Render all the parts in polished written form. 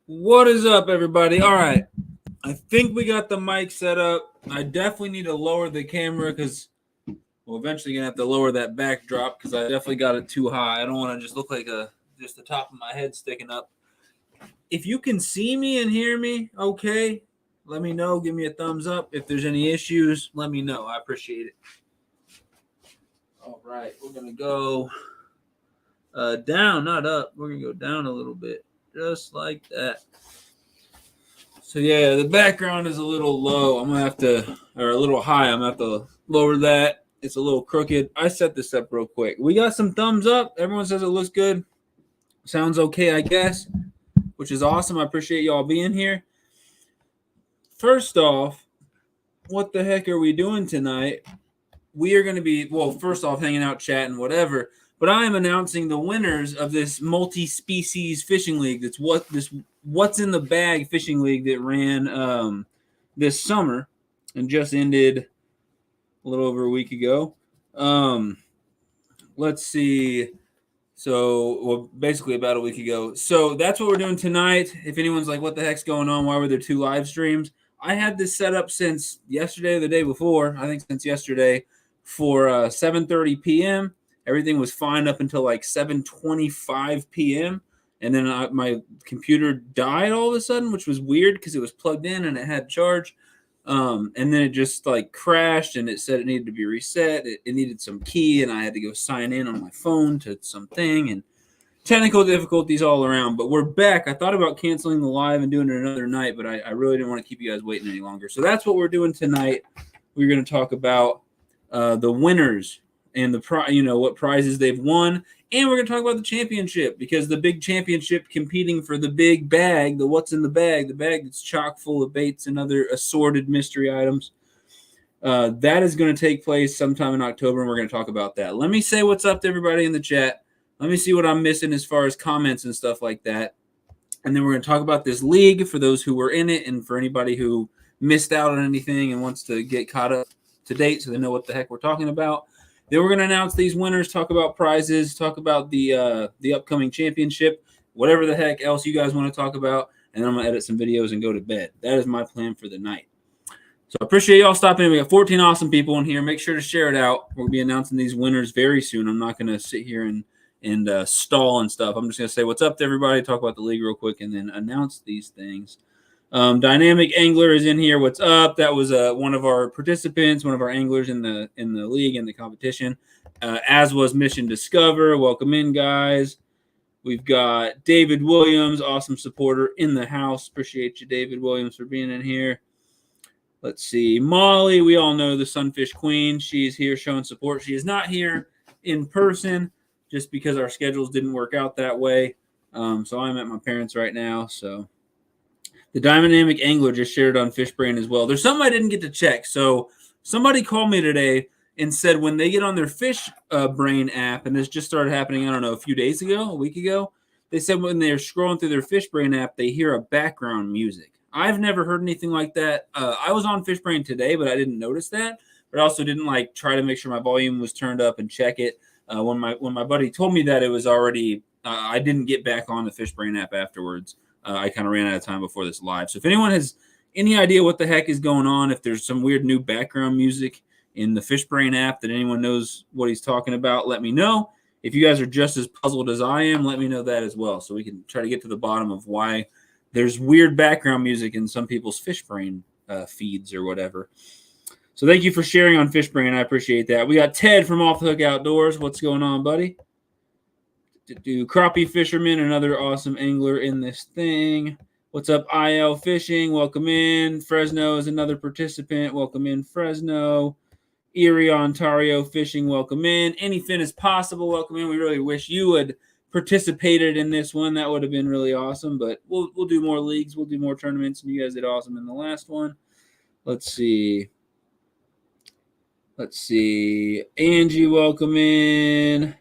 What is up, everybody? All right. I think we got the mic set up. I definitely need to lower the camera because we're eventually going to have to lower that backdrop because I definitely got it too high. I don't want to just look like just the top of my head sticking up. If you can see me and hear me, okay, let me know. Give me a thumbs up. If there's any issues, let me know. I appreciate it. All right. We're going to go down, not up. We're going to go down a little bit, just like that. So yeah, the background is a little low. I'm gonna have to, or a little high. I'm gonna have to lower that. It's a little crooked. I set this up real quick. We got some thumbs up. Everyone says it looks good. Sounds okay, I guess, which is awesome. I appreciate y'all being here. First off, what the heck are we doing tonight? We are going to be, well, first off, hanging out, chatting, whatever. But I am announcing the winners of this multi-species fishing league. That's what's in the bag fishing league that ran this summer and just ended a little over a week ago. Let's see. So, well, basically about a week ago. So that's what we're doing tonight. If anyone's like, what the heck's going on? Why were there 2 live streams? I had this set up since yesterday or the day before. I think since yesterday for 7:30 p.m. Everything was fine up until like 7:25 p.m. And then my computer died all of a sudden, which was weird because it was plugged in and it had charge. And then it just like crashed and it said it needed to be reset. It needed some key and I had to go sign in on my phone to something and technical difficulties all around. But we're back. I thought about canceling the live and doing it another night, but I really didn't want to keep you guys waiting any longer. So that's what we're doing tonight. We're going to talk about the winners and what prizes they've won. And we're going to talk about the championship because the big championship competing for the big bag, the what's in the bag that's chock full of baits and other assorted mystery items. That is going to take place sometime in October, and we're going to talk about that. Let me say what's up to everybody in the chat. Let me see what I'm missing as far as comments and stuff like that. And then we're going to talk about this league for those who were in it and for anybody who missed out on anything and wants to get caught up to date so they know what the heck we're talking about. Then we're going to announce these winners, talk about prizes, talk about the upcoming championship, whatever the heck else you guys want to talk about, and then I'm going to edit some videos and go to bed. That is my plan for the night. So I appreciate y'all stopping in. We got 14 awesome people in here. Make sure to share it out. We'll be announcing these winners very soon. I'm not going to sit here and stall and stuff. I'm just going to say what's up to everybody, talk about the league real quick, and then announce these things. Dynamic Angler is in here. What's up? That was one of our participants, one of our anglers in the league, in the competition, as was Mission Discover. Welcome in, guys. We've got David Williams, awesome supporter in the house. Appreciate you, David Williams, for being in here. Let's see. Molly, we all know the Sunfish Queen. She's here showing support. She is not here in person just because our schedules didn't work out that way. So I'm at my parents' right now, so... The Dynamic Angler just shared on Fishbrain as well. There's something I didn't get to check. So somebody called me today and said when they get on their Fishbrain app, and this just started happening, I don't know, a few days ago, a week ago, they said when they're scrolling through their Fishbrain app, they hear a background music. I've never heard anything like that. I was on Fishbrain today, but I didn't notice that. But I also didn't try to make sure my volume was turned up and check it. When my buddy told me that it was already, I didn't get back on the Fishbrain app afterwards. I kind of ran out of time before this live. So if anyone has any idea what the heck is going on, if there's some weird new background music in the Fishbrain app that anyone knows what he's talking about, let me know. If you guys are just as puzzled as I am, let me know that as well, so we can try to get to the bottom of why there's weird background music in some people's Fishbrain feeds or whatever. So thank you for sharing on Fishbrain. I appreciate that. We got Ted from Off the Hook Outdoors. What's going on, buddy? Do crappie fisherman, another awesome angler in this thing. What's up, IL Fishing? Welcome in. Fresno is another participant. Welcome in, Fresno. Erie, Ontario Fishing. Welcome in. Anything is possible. Welcome in. We really wish you had participated in this one. That would have been really awesome. But we'll do more leagues. We'll do more tournaments. And you guys did awesome in the last one. Let's see. Angie, welcome in.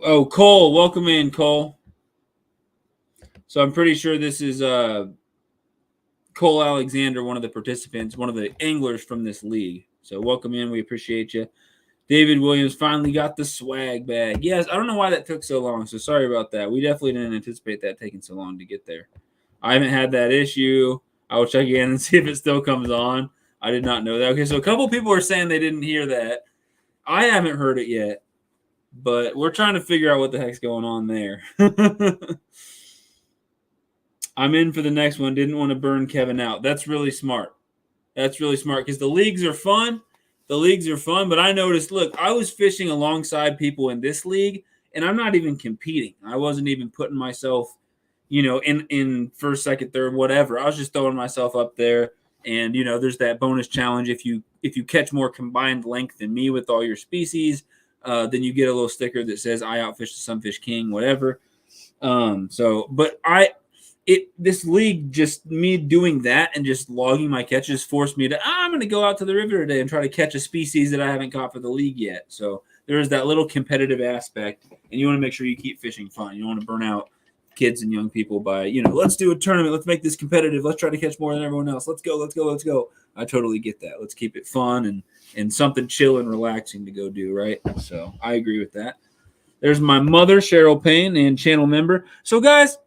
Oh, Cole, welcome in, Cole. So I'm pretty sure this is Cole Alexander, one of the participants, one of the anglers from this league. So welcome in. We appreciate you. David Williams finally got the swag bag. Yes, I don't know why that took so long, so sorry about that. We definitely didn't anticipate that taking so long to get there. I haven't had that issue. I will check again and see if it still comes on. I did not know that. Okay, so a couple people are saying they didn't hear that. I haven't heard it yet, but we're trying to figure out what the heck's going on there. I'm in for the next one. Didn't want to burn Kevin out. That's really smart. That's really smart because the leagues are fun. The leagues are fun, but I noticed, look, I was fishing alongside people in this league, and I'm not even competing. I wasn't even putting myself, in first, second, third, whatever. I was just throwing myself up there, and there's that bonus challenge. If you catch more combined length than me with all your species, then you get a little sticker that says I outfished the Sunfish King, whatever. This league, just me doing that and just logging my catches forced me to, I'm going to go out to the river today and try to catch a species that I haven't caught for the league yet. So there is that little competitive aspect, and you want to make sure you keep fishing fun. You don't want to burn out kids and young people by, let's do a tournament. Let's make this competitive. Let's try to catch more than everyone else. Let's go, let's go, let's go. I totally get that. Let's keep it fun and something chill and relaxing to go do, right? So I agree with that. There's my mother, Cheryl Payne, and channel member. So guys,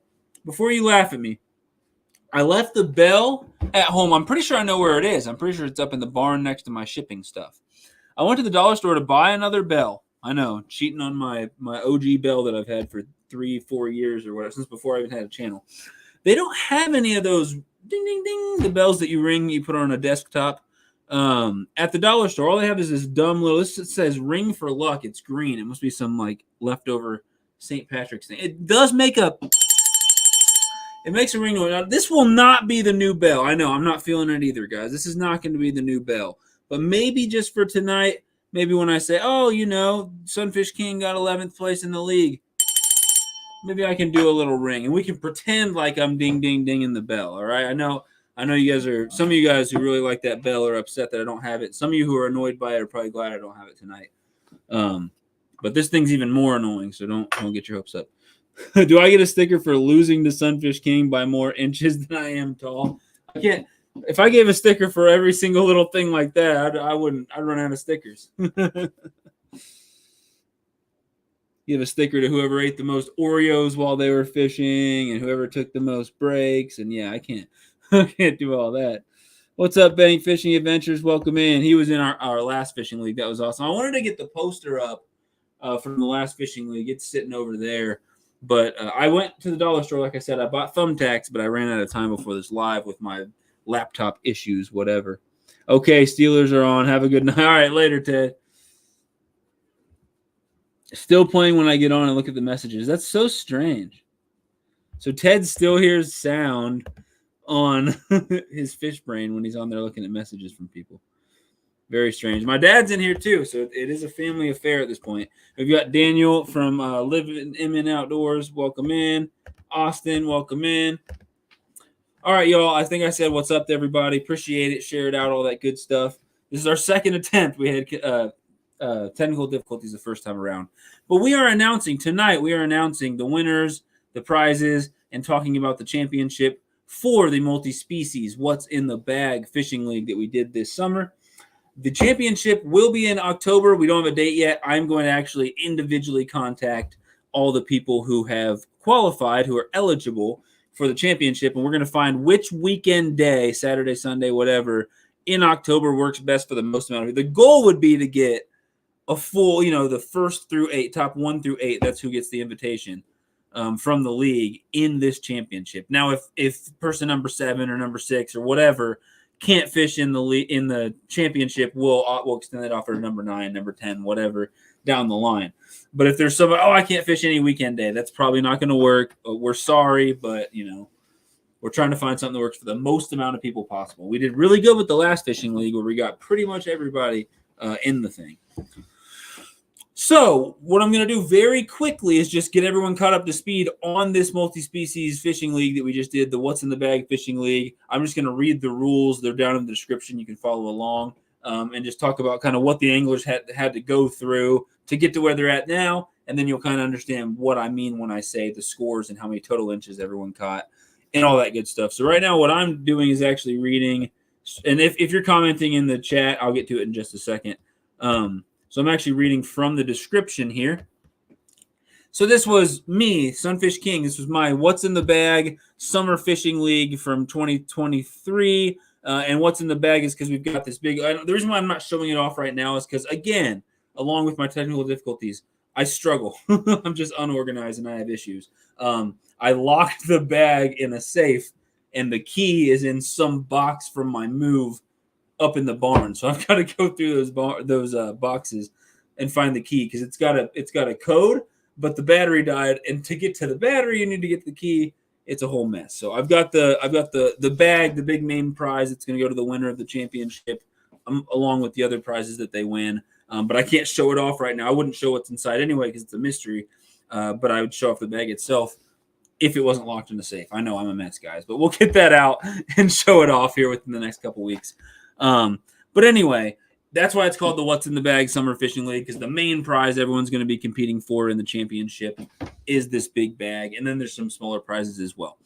before you laugh at me, I left the bell at home. I'm pretty sure I know where it is. I'm pretty sure it's up in the barn next to my shipping stuff. I went to the dollar store to buy another bell. I know, cheating on my OG bell that I've had for 3-4 years or whatever, since before I even had a channel. They don't have any of those ding, ding, ding, the bells that you ring, you put on a desktop. At the dollar store, all they have is this dumb little, it says ring for luck. It's green. It must be some like leftover St. Patrick's thing. It does make it makes a ring noise. Now, this will not be the new bell. I know, I'm not feeling it either, guys. This is not going to be the new bell. But maybe just for tonight, maybe when I say, Sunfish King got 11th place in the league, maybe I can do a little ring. And we can pretend like I'm ding, ding, dinging the bell, all right? I know you guys are, some of you guys who really like that bell are upset that I don't have it. Some of you who are annoyed by it are probably glad I don't have it tonight. But this thing's even more annoying, so don't get your hopes up. Do I get a sticker for losing to Sunfish King by more inches than I am tall? I can't. If I gave a sticker for every single little thing like that, I'd run out of stickers. Give a sticker to whoever ate the most Oreos while they were fishing and whoever took the most breaks. And yeah, I can't do all that. What's up, Bank Fishing Adventures? Welcome in. He was in our last fishing league. That was awesome. I wanted to get the poster up from the last fishing league. It's sitting over there. But I went to the dollar store, like I said. I bought thumbtacks, but I ran out of time before this live with my laptop issues, whatever. Okay, Steelers are on. Have a good night. All right, later, Ted. Still playing when I get on and look at the messages. That's so strange. So Ted still hears sound on his fish brain when he's on there looking at messages from people. Very strange. My dad's in here too, so it is a family affair at this point. We've got Daniel from Living in Outdoors. Welcome in. Austin, welcome in. All right, y'all. I think I said what's up to everybody. Appreciate it. Share it out, all that good stuff. This is our second attempt. We had technical difficulties the first time around. But we are announcing tonight, the winners, the prizes, and talking about the championship for the multi-species What's in the Bag fishing league that we did this summer. The championship will be in October. We don't have a date yet. I'm going to actually individually contact all the people who have qualified, who are eligible for the championship, and we're going to find which weekend day, Saturday, Sunday, whatever, in October works best for the most amount of people. The goal would be to get a full, the first through 8, top 1 through 8, that's who gets the invitation from the league in this championship. Now, if person number 7 or number 6 or whatever can't fish in the championship, we'll extend that offer to number 9, number 10, whatever down the line. But if there's somebody, I can't fish any weekend day, that's probably not going to work. We're sorry, but we're trying to find something that works for the most amount of people possible. We did really good with the last fishing league where we got pretty much everybody in the thing. So what I'm going to do very quickly is just get everyone caught up to speed on this multi-species fishing league that we just did, the What's in the Bag fishing league. I'm just going to read the rules. They're down in the description. You can follow along and just talk about kind of what the anglers had to go through to get to where they're at now. And then you'll kind of understand what I mean when I say the scores and how many total inches everyone caught and all that good stuff. So right now what I'm doing is actually reading. And if you're commenting in the chat, I'll get to it in just a second. So I'm actually reading from the description here. So this was me, Sunfish King. This was my What's in the Bag Summer Fishing League from 2023. And what's in the bag is because we've got this big. The reason why I'm not showing it off right now is because, again, along with my technical difficulties, I struggle. I'm just unorganized and I have issues. I locked the bag in a safe, and the key is in some box from my move up in the barn. So I've got to go through those boxes and find the key because it's got a code, but the battery died, and to get to the battery, you need to get the key. It's a whole mess. So I've got the bag, the big main prize. It's going to go to the winner of the championship, along with the other prizes that they win. But I can't show it off right now. I wouldn't show what's inside anyway because it's a mystery. But I would show off the bag itself if it wasn't locked in the safe. I know I'm a mess, guys, but we'll get that out and show it off here within the next couple weeks. But anyway, that's why it's called the What's in the Bag Summer Fishing League, because the main prize everyone's going to be competing for in the championship is this big bag. And then there's some smaller prizes as well.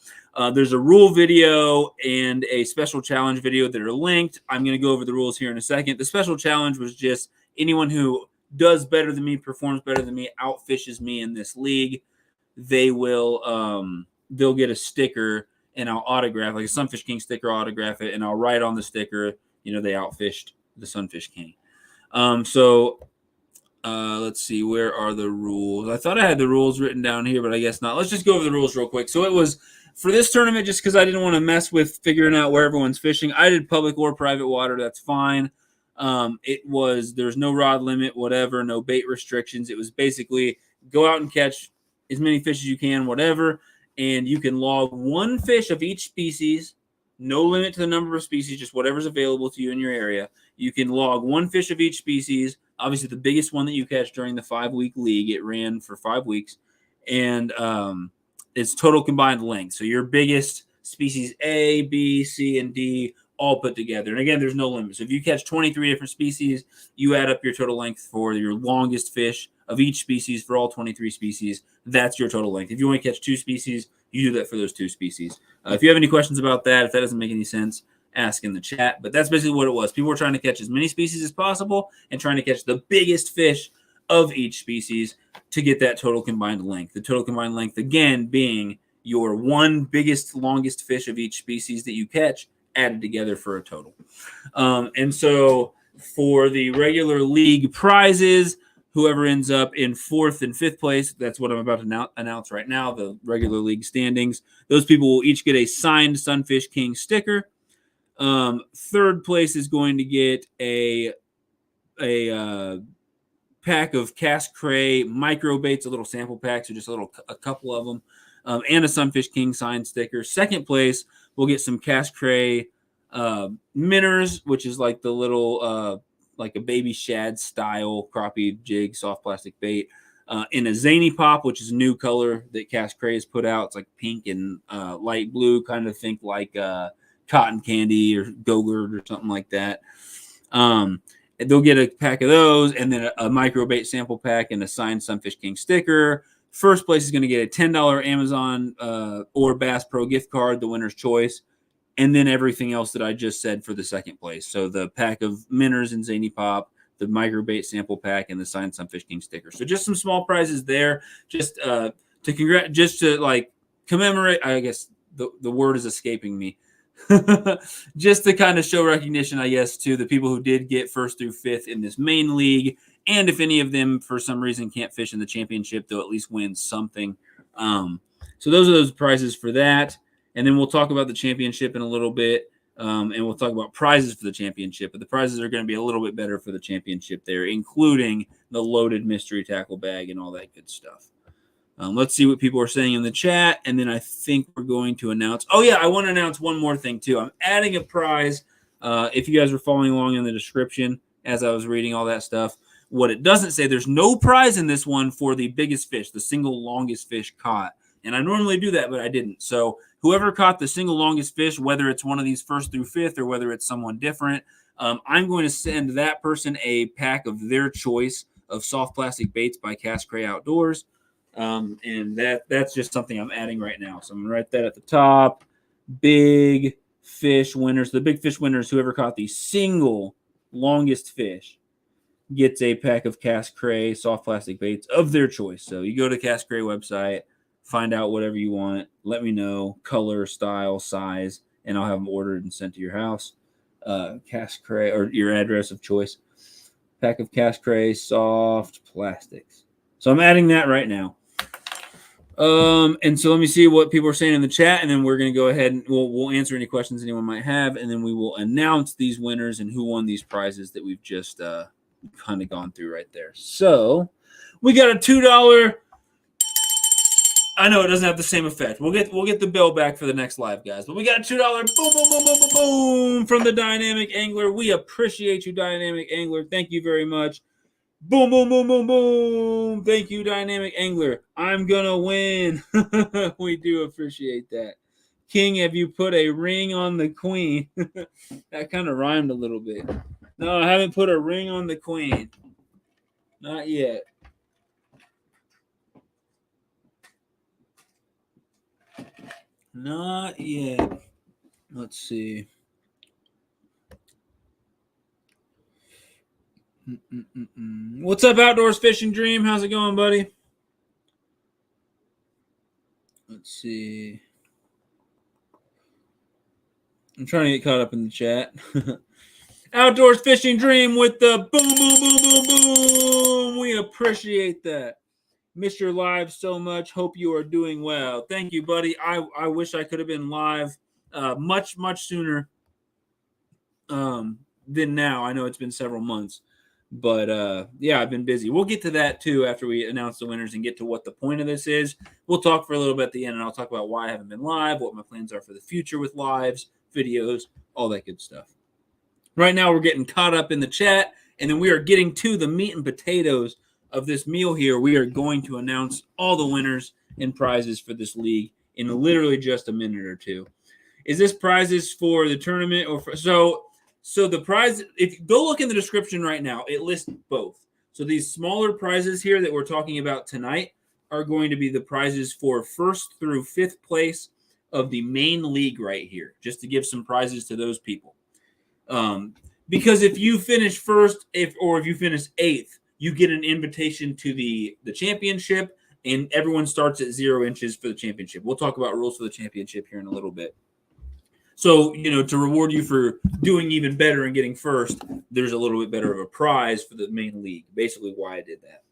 There's a rule video and a special challenge video that are linked. I'm going to go over the rules here in a second. The special challenge was just anyone who does better than me, performs better than me, outfishes me in this league, they'll get a sticker, and I'll autograph, like a Sunfish King sticker, I'll autograph it, and I'll write on the sticker, they outfished the Sunfish King. Let's see, where are the rules? I thought I had the rules written down here, but I guess not. Let's just go over the rules real quick. So it was for this tournament, just because I didn't want to mess with figuring out where everyone's fishing. I did public or private water. That's fine. There's no rod limit, whatever, no bait restrictions. It was basically go out and catch as many fish as you can, whatever, and you can log one fish of each species. No limit to the number of species, just whatever's available to you in your area. You can log one fish of each species, obviously the biggest one that you catch during the 5-week league. It ran for 5 weeks, and it's total combined length. So your biggest species A, B, C, and D all put together. And again, there's no limit. So if you catch 23 different species, you add up your total length for your longest fish of each species for all 23 species. That's your total length. If you want to catch 2 species, you do that for those 2 species. If you have any questions about that, if that doesn't make any sense, ask in the chat. But that's basically what it was. People were trying to catch as many species as possible and trying to catch the biggest fish of each species to get that total combined length. The total combined length, again, being your one biggest, longest fish of each species that you catch added together for a total. And so for the regular league prizes, whoever ends up in 4th and 5th place, that's what I'm about to announce right now, the regular league standings. Those people will each get a signed Sunfish King sticker. 3rd place is going to get a pack of Cast Cray micro baits, a little sample pack, so just a couple of them, and a Sunfish King signed sticker. 2nd place will get some Cast Cray minnows, which is like the little like a baby shad style crappie jig, soft plastic bait, in a Zany Pop, which is a new color that Cast Cray has put out. It's like pink and light blue, kind of think like cotton candy or Go-Gurt or something like that. They'll get a pack of those, and then a micro bait sample pack and a signed Sunfish King sticker. 1st place is going to get a $10 Amazon or Bass Pro gift card, the winner's choice, and then everything else that I just said for the 2nd place. So the pack of minnows and Zany Pop, the micro bait sample pack, and the signed Sunfish King sticker. So just some small prizes there, just to commemorate. I guess the word is escaping me. Just to kind of show recognition, I guess, to the people who did get 1st through 5th in this main league. And if any of them, for some reason, can't fish in the championship, they'll at least win something. So those are those prizes for that. And then we'll talk about the championship in a little bit. And we'll talk about prizes for the championship. But the prizes are going to be a little bit better for the championship there, including the loaded mystery tackle bag and all that good stuff. Let's see what people are saying in the chat, and then I think we're going to announce. Oh, yeah, I want to announce one more thing, too. I'm adding a prize. If you guys were following along in the description as I was reading all that stuff, what it doesn't say, there's no prize in this one for the biggest fish, the single longest fish caught. And I normally do that, but I didn't. So whoever caught the single longest fish, whether it's one of these 1st through 5th or whether it's someone different, I'm going to send that person a pack of their choice of soft plastic baits by Cast Cray Outdoors. And that's just something I'm adding right now. So I'm going to write that at the top. Big fish winners. The big fish winners, whoever caught the single longest fish, gets a pack of Cast Cray soft plastic baits of their choice. So you go to Cast Cray website, find out whatever you want, let me know, color, style, size, and I'll have them ordered and sent to your house. Cast Cray, or your address of choice. Pack of Cast Cray soft plastics. So I'm adding that right now. And so let me see what people are saying in the chat, and then we're going to go ahead and we'll answer any questions anyone might have, and then we will announce these winners and who won these prizes that we've just kind of gone through right there. So we got a $2. I know it doesn't have the same effect. We'll get the bell back for the next live, guys. But we got a $2 boom, boom, boom, boom, boom, boom from the Dynamic Angler. We appreciate you, Dynamic Angler. Thank you very much. Boom, boom, boom, boom, boom. Thank you, Dynamic Angler. I'm gonna win. We do appreciate that. King, have you put a ring on the queen? That kind of rhymed a little bit. No, I haven't put a ring on the queen. Not yet. Not yet. Let's see. What's up, Outdoors Fishing Dream? How's it going, buddy? Let's see. I'm trying to get caught up in the chat. Outdoors Fishing Dream with the boom, boom, boom, boom, boom. We appreciate that. Miss your live so much. Hope you are doing well. Thank you, buddy. I wish I could have been live much sooner than now. I know it's been several months, but yeah, I've been busy. We'll get to that too after we announce the winners and get to what the point of this is. We'll talk for a little bit at the end, and I'll talk about why I haven't been live, what my plans are for the future with lives, videos, all that good stuff. Right now, we're getting caught up in the chat, and then we are getting to the meat and potatoes of this meal here. We are going to announce all the winners and prizes for this league in literally just a minute or two. Is this prizes for the tournament or for, so the prize, if you go look in the description right now, it lists both. So these smaller prizes here that we're talking about tonight are going to be the prizes for 1st through 5th place of the main league right here, just to give some prizes to those people. Because if you finish 1st, if you finish 8th, you get an invitation to the championship, and everyone starts at 0 inches for the championship. We'll talk about rules for the championship here in a little bit. So, to reward you for doing even better and getting 1st, there's a little bit better of a prize for the main league. Basically why I did that.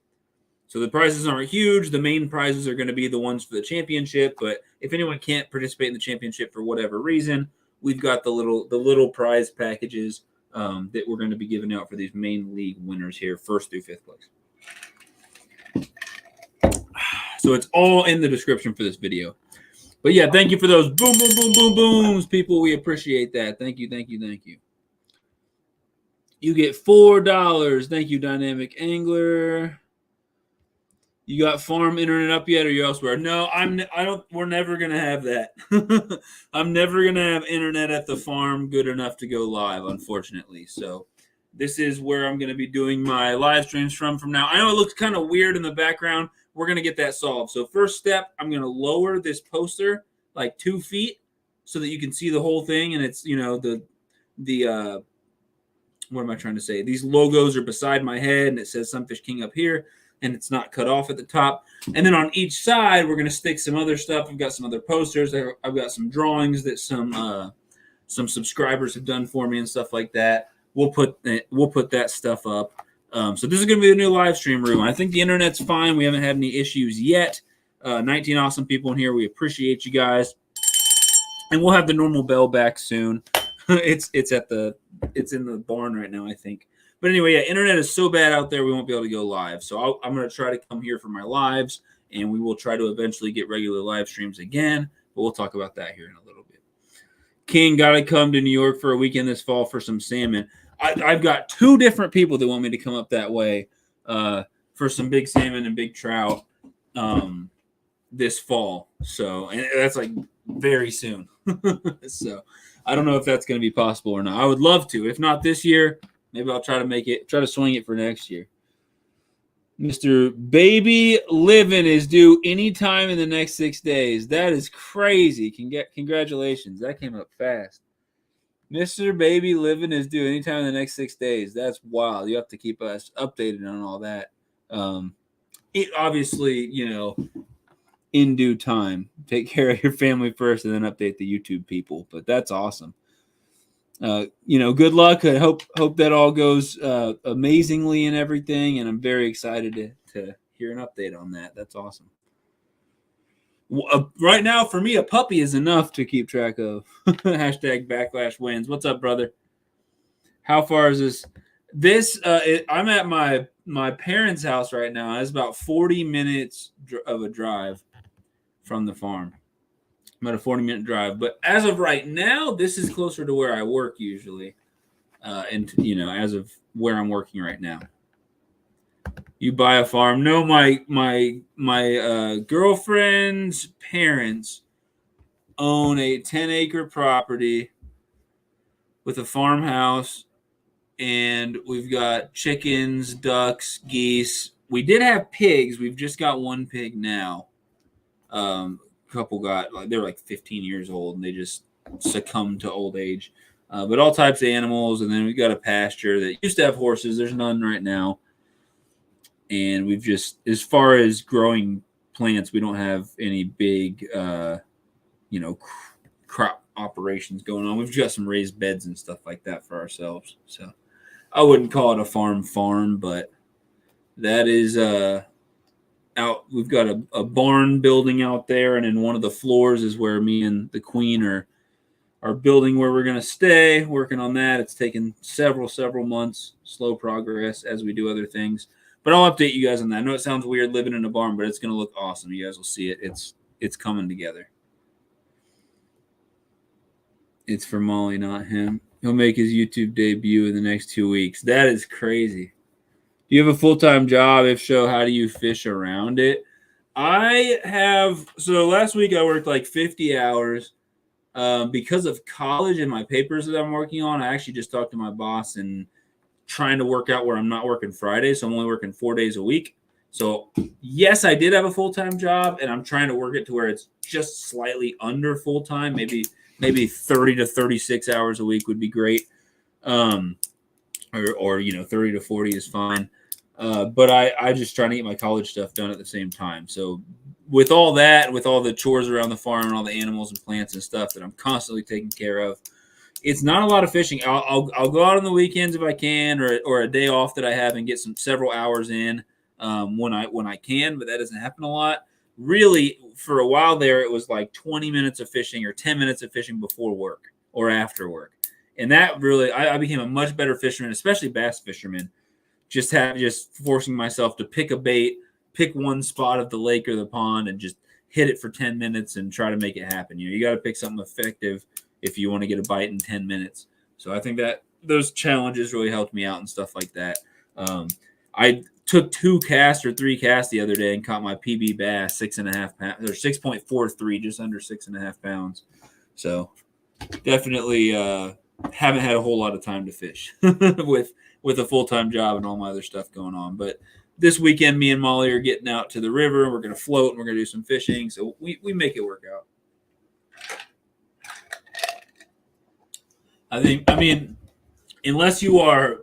So the prizes aren't huge. The main prizes are going to be the ones for the championship. But if anyone can't participate in the championship for whatever reason, we've got the little prize packages that we're going to be giving out for these main league winners here, 1st through 5th place. So it's all in the description for this video. But yeah, thank you for those boom, boom, boom, boom, booms, people. We appreciate that. Thank you, thank you, thank you. You get $4. Thank you, Dynamic Angler. You got farm internet up yet, or you elsewhere? No, we're never gonna have that. I'm never gonna have internet at the farm good enough to go live, unfortunately. So this is where I'm gonna be doing my live streams from now. I know it looks kind of weird in the background. We're gonna get that solved. So first step, I'm gonna lower this poster like 2 feet so that you can see the whole thing, and it's the what am I trying to say? These logos are beside my head, and it says Sunfish King up here, and it's not cut off at the top. And then on each side, we're going to stick some other stuff. I've got some other posters. I've got some drawings that some subscribers have done for me and stuff like that. We'll put that stuff up. So this is going to be the new live stream room. I think the internet's fine. We haven't had any issues yet. 19 awesome people in here. We appreciate you guys. And we'll have the normal bell back soon. It's in the barn right now, I think. But anyway, yeah, internet is so bad out there, we won't be able to go live. So I'm going to try to come here for my lives, and we will try to eventually get regular live streams again. But we'll talk about that here in a little bit. King, got to come to New York for a weekend this fall for some salmon. I've got 2 different people that want me to come up that way for some big salmon and big trout this fall. So, and that's like very soon. So I don't know if that's going to be possible or not. I would love to. If not this year, maybe I'll try to swing it for next year. Mr. Baby Livin' is due anytime in the next 6 days. That is crazy. Congratulations. That came up fast. Mr. Baby Living is due anytime in the next 6 days. That's wild. You have to keep us updated on all that. It obviously, in due time. Take care of your family first and then update the YouTube people. But that's awesome. Good luck. I hope that all goes amazingly and everything. And I'm very excited to hear an update on that. That's awesome. Right now, for me, a puppy is enough to keep track of. Hashtag backlash wins. What's up, brother? How far is this? I'm at my parents' house right now. It's about 40 minutes of a drive from the farm. About a 40-minute drive. But as of right now, this is closer to where I work usually. And as of where I'm working right now. You buy a farm? No, my girlfriend's parents own a 10-acre property with a farmhouse, and we've got chickens, ducks, geese. We did have pigs. We've just got one pig now. Couple they're like 15 years old, and they just succumbed to old age. But all types of animals, and then we got a pasture that used to have horses. There's none right now. And we've just, as far as growing plants, we don't have any big, crop operations going on. We've got some raised beds and stuff like that for ourselves. So I wouldn't call it a farm, but that is out. We've got a barn building out there, and in one of the floors is where me and the queen are building where we're going to stay, working on that. It's taken several months, slow progress as we do other things. But I'll update you guys on that. I know it sounds weird living in a barn, but it's going to look awesome. You guys will see it. It's coming together. It's for Molly, not him. He'll make his YouTube debut in the next 2 weeks. That is crazy. Do you have a full-time job? If so, how do you fish around it? So last week I worked like 50 hours. Because of college and my papers that I'm working on, I actually just talked to my boss and trying to work out where I'm not working Friday, so I'm only working 4 days a week. So yes, I did have a full-time job, and I'm trying to work it to where it's just slightly under full-time. Maybe 30 to 36 hours a week would be great. Or 30 to 40 is fine. But I just trying to get my college stuff done at the same time. So with all that, with all the chores around the farm and all the animals and plants and stuff that I'm constantly taking care of, it's not a lot of fishing. I'll go out on the weekends if I can, or a day off that I have and get several hours in when I can, but that doesn't happen a lot. Really, for a while there, it was like 20 minutes of fishing or 10 minutes of fishing before work or after work. And that really, I became a much better fisherman, especially bass fisherman, just forcing myself to pick a bait, pick one spot of the lake or the pond and just hit it for 10 minutes and try to make it happen. You got to pick something effective if you want to get a bite in 10 minutes. So I think that those challenges really helped me out and stuff like that. I took 2 casts or 3 casts the other day and caught my PB bass, 6.5 pounds or 6.43, just under 6.5 pounds. So definitely haven't had a whole lot of time to fish with a full-time job and all my other stuff going on. But this weekend, me and Molly are getting out to the river. We're going to float and we're going to do some fishing. So we make it work out. I mean, unless you are,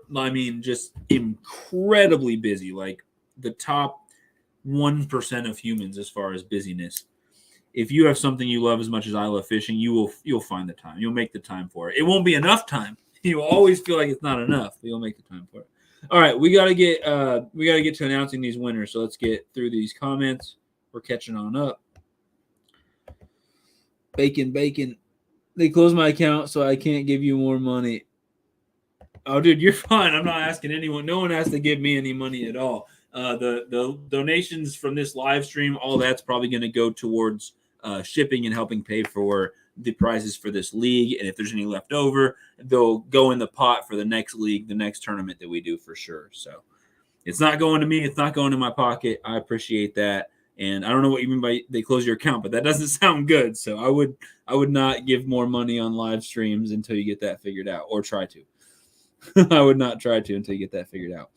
just incredibly busy, like the top 1% of humans as far as busyness. If you have something you love as much as I love fishing, you'll find the time. You'll make the time for it. It won't be enough time. You'll always feel like it's not enough, but you'll make the time for it. All right, we gotta get to announcing these winners. So let's get through these comments. We're catching on up. Bacon. They closed my account, so I can't give you more money. Oh, dude, you're fine. I'm not asking anyone. No one has to give me any money at all. The donations from this live stream, all that's probably going to go towards shipping and helping pay for the prizes for this league. And if there's any left over, they'll go in the pot for the next league, the next tournament that we do for sure. So it's not going to me. It's not going to my pocket. I appreciate that. And I don't know what you mean by they close your account, but that doesn't sound good. So I would not give more money on live streams until you get that figured out, or try to. I would not try to until you get that figured out.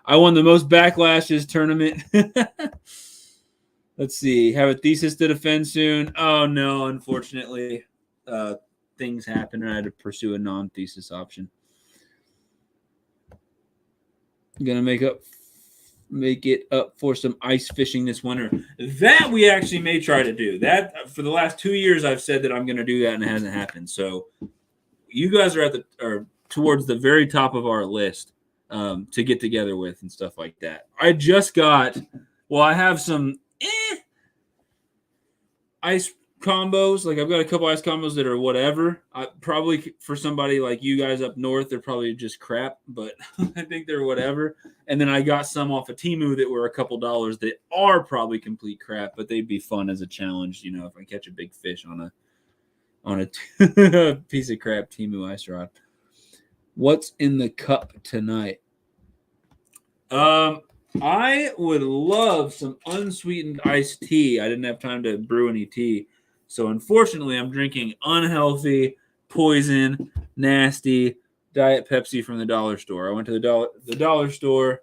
I won the most backlashes tournament. Let's see. Have a thesis to defend soon. Oh, no, unfortunately. things happened, and I had to pursue a non-thesis option. I'm gonna make it up for some ice fishing this winter. That we actually may try to do. That for the last 2 years, I've said that I'm gonna do that, and it hasn't happened. So you guys are towards the very top of our list to get together with and stuff like that. I just got. Well, I have some ice combos. Like I've got a couple ice combos that are whatever. Probably for somebody like you guys up north, they're probably just crap, but I think they're whatever. And then I got some off of Temu that were a couple dollars that are probably complete crap, but they'd be fun as a challenge. You know, if I catch a big fish on a piece of crap Temu ice rod. What's in the cup tonight? I would love some unsweetened iced tea. I didn't have time to brew any tea. So unfortunately, I'm drinking unhealthy, poison, nasty Diet Pepsi from the dollar store. I went to the dollar store,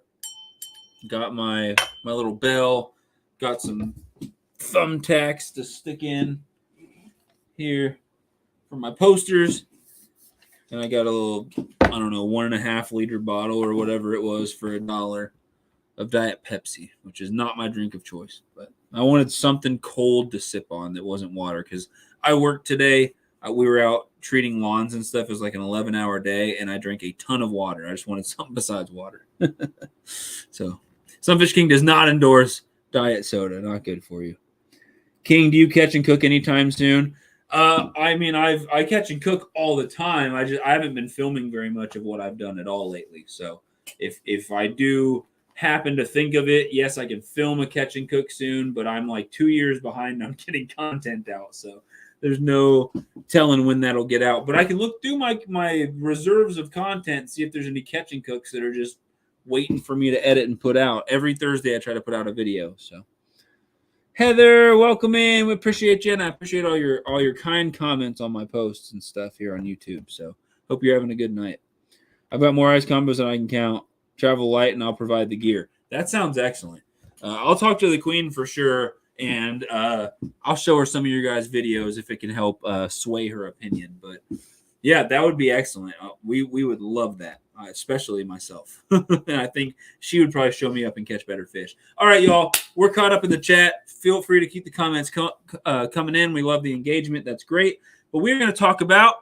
got my little bell, got some thumbtacks to stick in here for my posters, and I got a little, I don't know, 1.5 liter bottle or whatever it was for $1 of Diet Pepsi, which is not my drink of choice, but I wanted something cold to sip on that wasn't water because I worked today. We were out treating lawns and stuff. It was like an 11-hour day, and I drank a ton of water. I just wanted something besides water. So Sunfish King does not endorse diet soda. Not good for you. King, do you catch and cook anytime soon? I mean, I catch and cook all the time. I haven't been filming very much of what I've done at all lately. So if I do happen to think of it, yes, I can film a catch and cook soon, but I'm like 2 years behind on getting content out, so there's no telling when that'll get out. But I can look through my reserves of content, see if there's any catch and cooks that are just waiting for me to edit and put out. Every Thursday I try to put out a video. So Heather, welcome in. We appreciate you, and I appreciate all your kind comments on my posts and stuff here on YouTube. So hope you're having a good night. I've got more ice combos than I can count. Travel light, and I'll provide the gear. That sounds excellent. I'll talk to the queen for sure, and I'll show her some of your guys' videos if it can help sway her opinion. But yeah, that would be excellent. We would love that, especially myself. And I think she would probably show me up and catch better fish. All right, y'all, we're caught up in the chat. Feel free to keep the comments coming in. We love the engagement. That's great. But we're going to talk about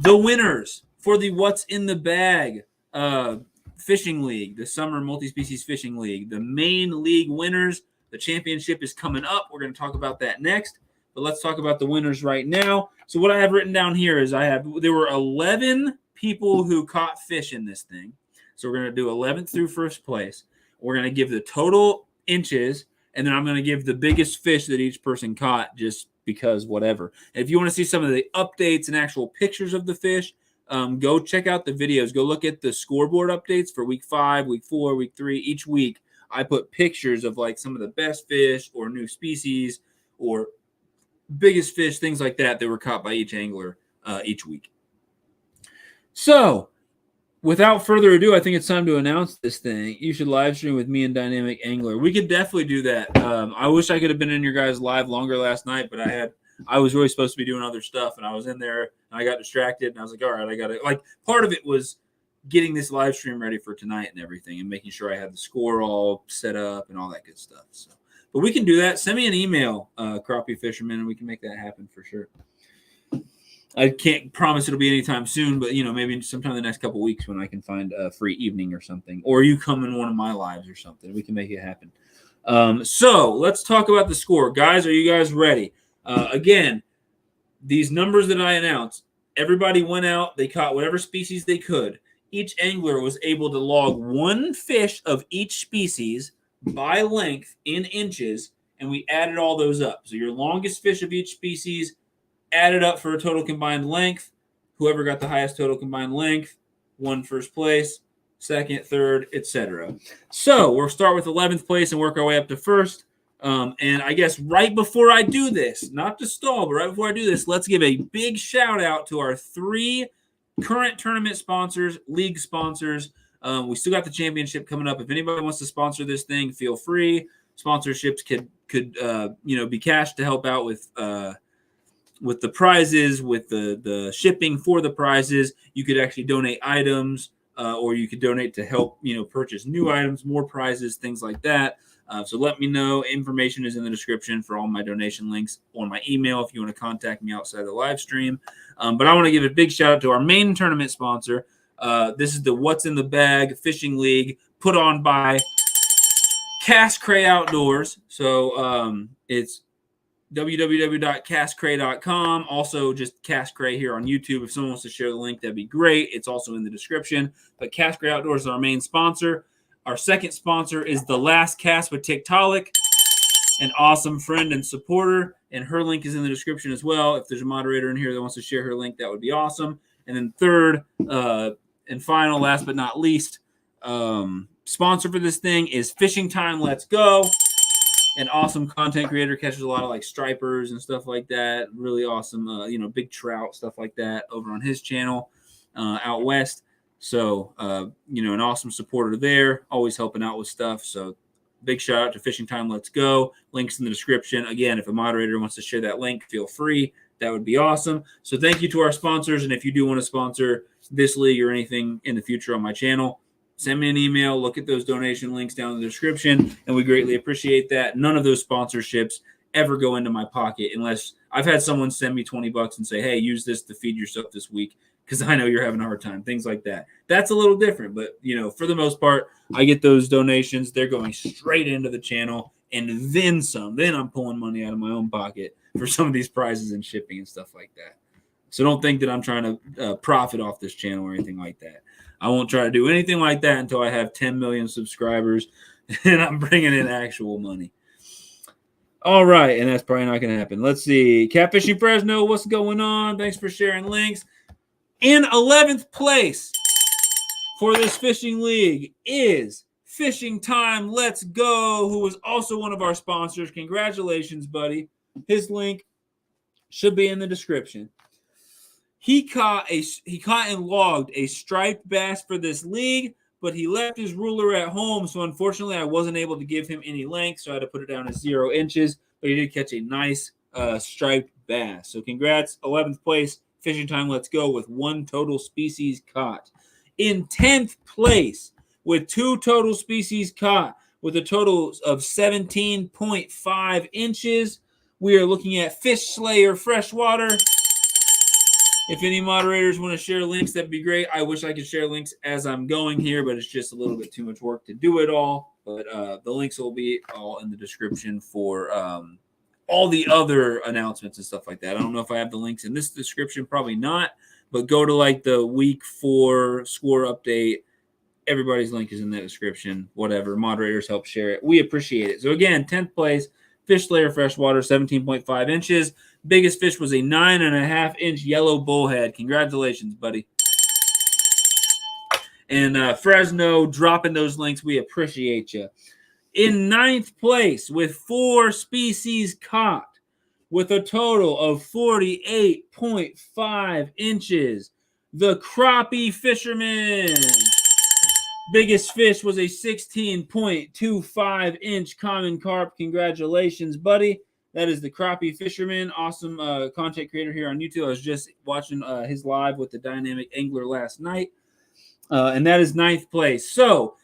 the winners for the What's in the Bag Fishing League, the Summer Multi-Species Fishing League. The main league winners, the championship is coming up. We're going to talk about that next, but let's talk about the winners right now. So what I have written down here is there were 11 people who caught fish in this thing. So we're going to do 11th through first place. We're going to give the total inches, and then I'm going to give the biggest fish that each person caught just because whatever. And if you want to see some of the updates and actual pictures of the fish, go check out the videos. Go look at the scoreboard updates for week 5, week 4, week 3. Each week, I put pictures of like some of the best fish or new species or biggest fish, things like that were caught by each angler each week. So, without further ado, I think it's time to announce this thing. You should live stream with me and Dynamic Angler. We could definitely do that. I wish I could have been in your guys' live longer last night, but I was really supposed to be doing other stuff, and I was in there, and I got distracted, and I was like, all right, I got to, like, part of it was getting this live stream ready for tonight and everything and making sure I had the score all set up and all that good stuff. So, but we can do that. Send me an email, Crappie Fisherman, and we can make that happen for sure. I can't promise it'll be anytime soon, but, maybe sometime in the next couple weeks when I can find a free evening or something, or you come in one of my lives or something. We can make it happen. So let's talk about the score. Guys, are you guys ready? Again, these numbers that I announced, everybody went out. They caught whatever species they could. Each angler was able to log one fish of each species by length in inches, and we added all those up. So your longest fish of each species added up for a total combined length. Whoever got the highest total combined length won first place, second, third, etc. So we'll start with 11th place and work our way up to first. And I guess right before I do this, not to stall, but right before I do this, let's give a big shout out to our 3 current tournament sponsors, league sponsors. We still got the championship coming up. If anybody wants to sponsor this thing, feel free. Sponsorships could be cashed to help out with with the prizes, with the shipping for the prizes. You could actually donate items, or you could donate to help, purchase new items, more prizes, things like that. So let me know. Information is in the description for all my donation links, or my email if you want to contact me outside the live stream. But I want to give a big shout out to our main tournament sponsor. This is the What's in the Bag Fishing League, put on by Cast Cray Outdoors. So it's www.castcray.com. Also, just Cast Cray here on YouTube. If someone wants to share the link, that'd be great. It's also in the description. But Cast Cray Outdoors is our main sponsor. Our second sponsor is The Last Cast with Tiktaalik, an awesome friend and supporter, and her link is in the description as well. If there's a moderator in here that wants to share her link, that would be awesome. And then third and final, last but not least, sponsor for this thing is Fishing Time Let's Go. An awesome content creator, catches a lot of like stripers and stuff like that. Really awesome, big trout, stuff like that over on his channel out west. So, an awesome supporter there, always helping out with stuff. So big shout out to Fishing Time Let's Go. Links in the description. Again, if a moderator wants to share that link, feel free. That would be awesome. So thank you to our sponsors. And if you do want to sponsor this league or anything in the future on my channel, send me an email, look at those donation links down in the description, and we greatly appreciate that. None of those sponsorships ever go into my pocket unless I've had someone send me $20 and say, hey, use this to feed yourself this week because I know you're having a hard time, things like that. That's a little different, but, for the most part, I get those donations. They're going straight into the channel and then some. Then I'm pulling money out of my own pocket for some of these prizes and shipping and stuff like that. So don't think that I'm trying to profit off this channel or anything like that. I won't try to do anything like that until I have 10 million subscribers and I'm bringing in actual money. All right, and that's probably not going to happen. Let's see. Catfishing Fresno, what's going on? Thanks for sharing links. In 11th place for this fishing league is Fishing Time Let's Go, who was also one of our sponsors. Congratulations, buddy. His link should be in the description. He caught and logged a striped bass for this league, but he left his ruler at home, so unfortunately I wasn't able to give him any length, so I had to put it down to 0 inches, but he did catch a nice striped bass. So congrats, 11th place, Fishing Time Let's Go with 1 total species caught. In 10th place with 2 total species caught with a total of 17.5 inches, we are looking at Fish Slayer Freshwater. If any moderators want to share links, that'd be great. I wish I could share links as I'm going here, but it's just a little bit too much work to do it all. But the links will be all in the description for all the other announcements and stuff like that. I don't know if I have the links in this description, probably not. But go to like the week 4 score update. Everybody's link is in that description. Whatever. Moderators help share it. We appreciate it. So again, 10th place, Fish Slayer Freshwater, 17.5 inches. Biggest fish was a 9.5-inch yellow bullhead. Congratulations, buddy. And Fresno dropping those links. We appreciate you. In 9th place with 4 species caught with a total of 48.5 inches, the Crappie Fisherman. Biggest fish was a 16.25-inch common carp. Congratulations, buddy. That is the Crappie Fisherman. Awesome content creator here on YouTube. I was just watching his live with the Dynamic Angler last night. And that is 9th place. So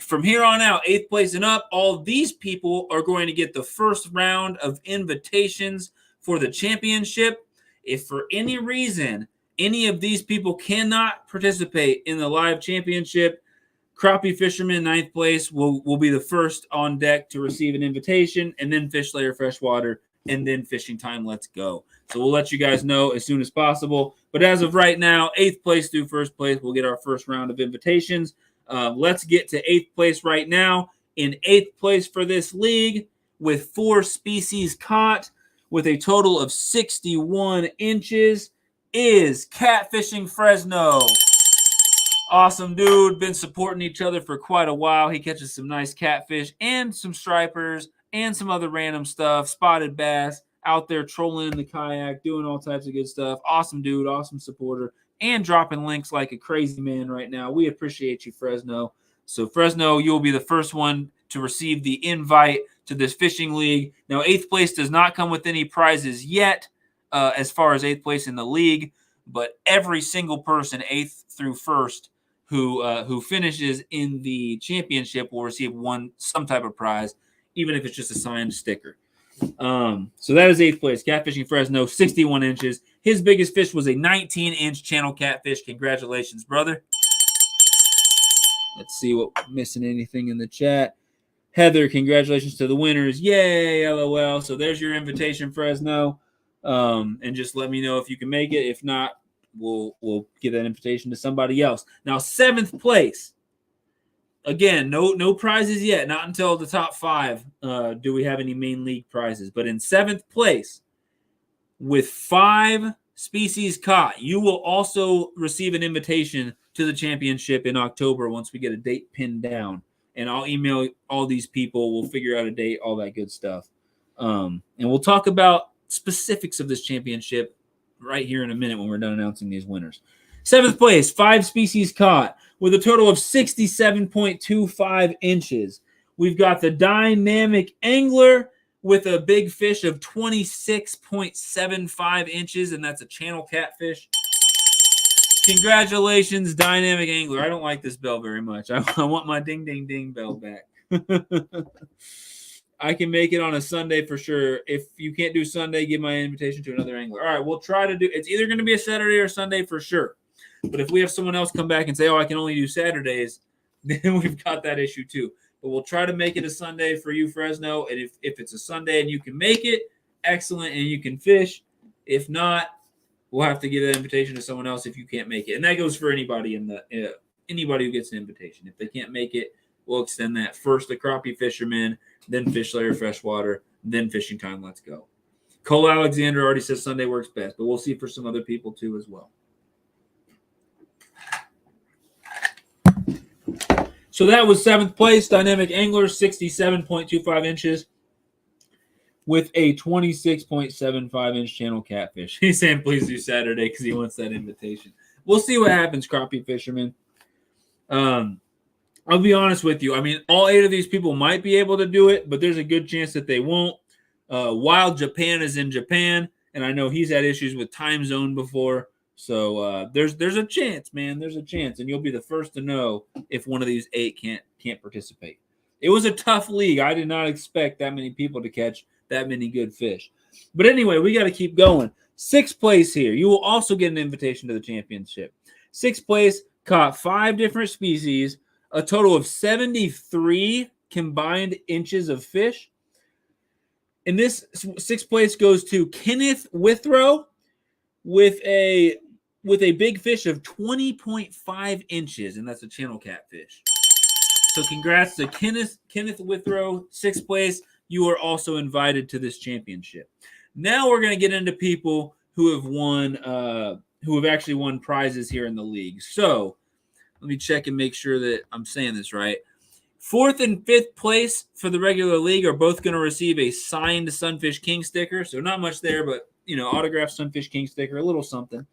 from here on out, 8th place and up, all these people are going to get the first round of invitations for the championship. If for any reason any of these people cannot participate in the live championship, Crappie Fisherman, 9th place, will be the first on deck to receive an invitation, and then Fish Slayer Freshwater, and then Fishing Time Let's Go. So we'll let you guys know as soon as possible. But as of right now, 8th place through 1st place, we'll get our first round of invitations. Let's get to 8th place right now. In 8th place for this league, with 4 species caught, with a total of 61 inches, is Catfishing Fresno. Awesome dude. Been supporting each other for quite a while. He catches some nice catfish and some stripers and some other random stuff. Spotted bass, out there trolling in the kayak, doing all types of good stuff. Awesome dude, awesome supporter, and dropping links like a crazy man right now. We appreciate you, Fresno. So Fresno, you'll be the first one to receive the invite to this fishing league. Now, 8th place does not come with any prizes yet. as far as 8th place in the league, but every single person 8th through 1st who finishes in the championship will receive some type of prize, even if it's just a signed sticker. So that is 8th place. Catfishing Fresno, 61 inches. His biggest fish was a 19-inch channel catfish. Congratulations, brother. Let's see what missing anything in the chat. Heather, congratulations to the winners. Yay, LOL. So there's your invitation, Fresno. And just let me know if you can make it. If not, we'll give that invitation to somebody else. Now, 7th place. Again, no prizes yet. Not until the top 5 do we have any main league prizes. But in 7th place, with 5 species caught, you will also receive an invitation to the championship in October once we get a date pinned down. And I'll email all these people. We'll figure out a date, all that good stuff. And we'll talk about specifics of this championship right here in a minute when we're done announcing these winners. 7th place, 5 species caught with a total of 67.25 inches. We've got the Dynamic Angler with a big fish of 26.75 inches, and that's a channel catfish. Congratulations, Dynamic Angler. I don't like this bell very much. I want my ding, ding, ding bell back. I can make it on a Sunday for sure. If you can't do Sunday, give my invitation to another angler. All right, we'll try to do – it's either going to be a Saturday or Sunday for sure. But if we have someone else come back and say, oh, I can only do Saturdays, then we've got that issue too. But we'll try to make it a Sunday for you, Fresno. And if it's a Sunday and you can make it, excellent, and you can fish. If not, we'll have to give that invitation to someone else if you can't make it. And that goes for anybody anybody who gets an invitation. If they can't make it, we'll extend that first to crappie fishermen, then fish layer freshwater, then fishing time. Let's go. Cole Alexander already says Sunday works best, but we'll see for some other people too as well. So that was 7th place, Dynamic Angler, 67.25 inches with a 26.75-inch channel catfish. He's saying please do Saturday because he wants that invitation. We'll see what happens, crappie fishermen. I'll be honest with you. I mean, all 8 of these people might be able to do it, but there's a good chance that they won't. Wild Japan is in Japan, and I know he's had issues with time zone before. So there's a chance, man. There's a chance, and you'll be the first to know if one of these 8 can't participate. It was a tough league. I did not expect that many people to catch that many good fish. But anyway, we got to keep going. 6th place here. You will also get an invitation to the championship. 6th place, caught 5 different species, a total of 73 combined inches of fish. And this 6th place goes to Kenneth Withrow with a big fish of 20.5 inches, and that's a channel catfish. So congrats to Kenneth Withrow, 6th place. You are also invited to this championship. Now we're going to get into people who have actually won prizes here in the league. So let me check and make sure that I'm saying this right. 4th and 5th place for the regular league are both going to receive a signed Sunfish King sticker. So not much there, but autographed Sunfish King sticker, a little something.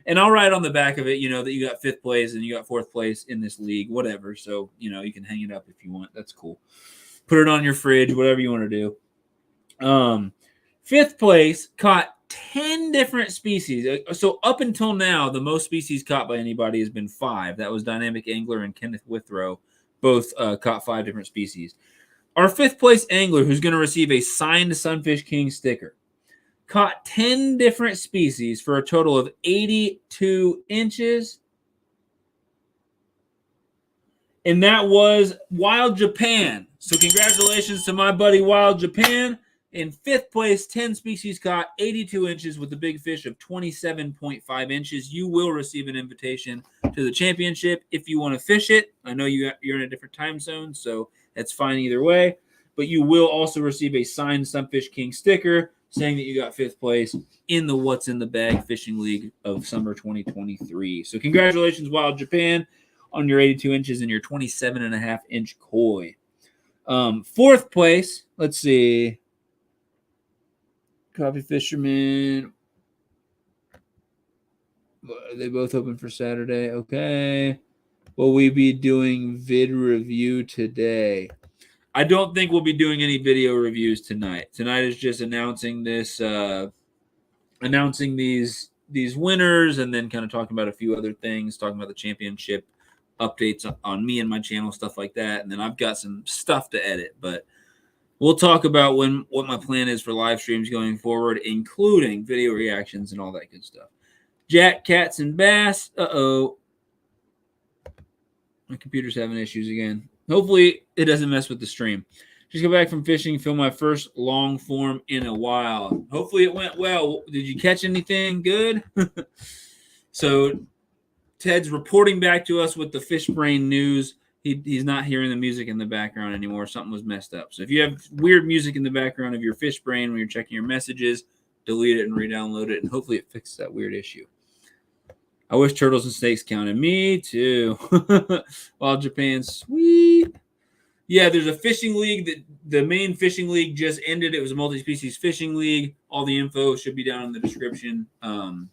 And I'll write on the back of it, that you got 5th place and you got 4th place in this league, whatever. So, you can hang it up if you want. That's cool. Put it on your fridge, whatever you want to do. 5th place caught 10 different species. So up until now, the most species caught by anybody has been 5. That was Dynamic Angler and Kenneth Withrow. Both caught 5 different species. Our 5th place angler, who's going to receive a signed Sunfish King sticker, caught 10 different species for a total of 82 inches. And that was Wild Japan. So congratulations to my buddy Wild Japan. In 5th place, 10 species caught, 82 inches with a big fish of 27.5 inches. You will receive an invitation to the championship if you want to fish it. I know you're in a different time zone, so that's fine either way. But you will also receive a signed Sunfish King sticker saying that you got 5th place in the What's in the Bag Fishing League of summer 2023. So congratulations, Wild Japan, on your 82 inches and your 27.5-inch koi. 4th place, let's see. Coffee Fisherman. Are they both open for Saturday? Okay. Will we be doing vid review today? I don't think we'll be doing any video reviews tonight. Tonight is just announcing this announcing these winners, and then kind of talking about a few other things, talking about the championship updates on me and my channel, stuff like that. And then I've got some stuff to edit, but we'll talk about what my plan is for live streams going forward, including video reactions and all that good stuff. Jack, Cats, and Bass. Uh-oh. My computer's having issues again. Hopefully it doesn't mess with the stream. Just got back from fishing, film my first long form in a while. Hopefully it went well. Did you catch anything good? So Ted's reporting back to us with the fish brain news. He's not hearing the music in the background anymore. Something was messed up. So if you have weird music in the background of your fish brain when you're checking your messages, delete it and re-download it, and hopefully it fixes that weird issue. I wish turtles and snakes counted. Me too. Wild Japan, sweet. Yeah, there's a fishing league. That the main fishing league just ended. It was a multi-species fishing league. All the info should be down in the description of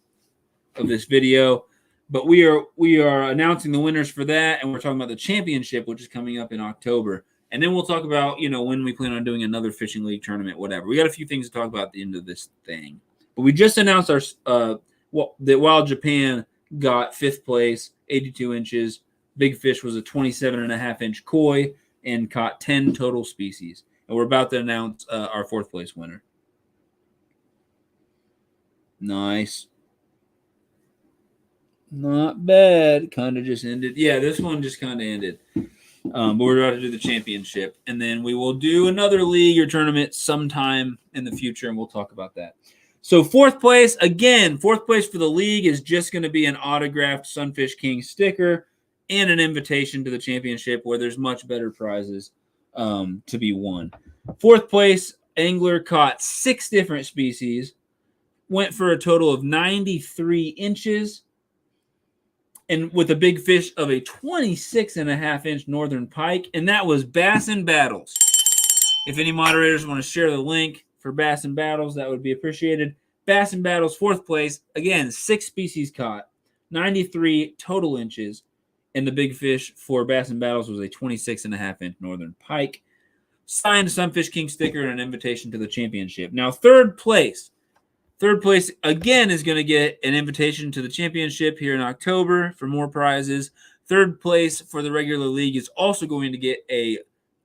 this video. But we are announcing the winners for that, and we're talking about the championship, which is coming up in October. And then we'll talk about, when we plan on doing another fishing league tournament, whatever. We got a few things to talk about at the end of this thing. But we just announced that Wild Japan got 5th place, 82 inches. Big fish was a 27.5-inch koi and caught 10 total species. And we're about to announce our 4th place winner. Nice. Not bad. Kind of just ended. Yeah, this one just kind of ended. But we're about to do the championship. And then we will do another league or tournament sometime in the future, and we'll talk about that. So 4th place, again, 4th place for the league is just going to be an autographed Sunfish King sticker and an invitation to the championship where there's much better prizes to be won. 4th place angler caught 6 different species, went for a total of 93 inches, and with a big fish of a 26.5-inch northern pike, and that was Bass and Battles. If any moderators want to share the link for Bass and Battles, that would be appreciated. Bass and Battles, 4th place. Again, 6 species caught, 93 total inches, and the big fish for Bass and Battles was a 26.5-inch northern pike. Signed Sunfish King sticker and an invitation to the championship. Now, 3rd place. 3rd place, again, is going to get an invitation to the championship here in October for more prizes. 3rd place for the regular league is also going to get a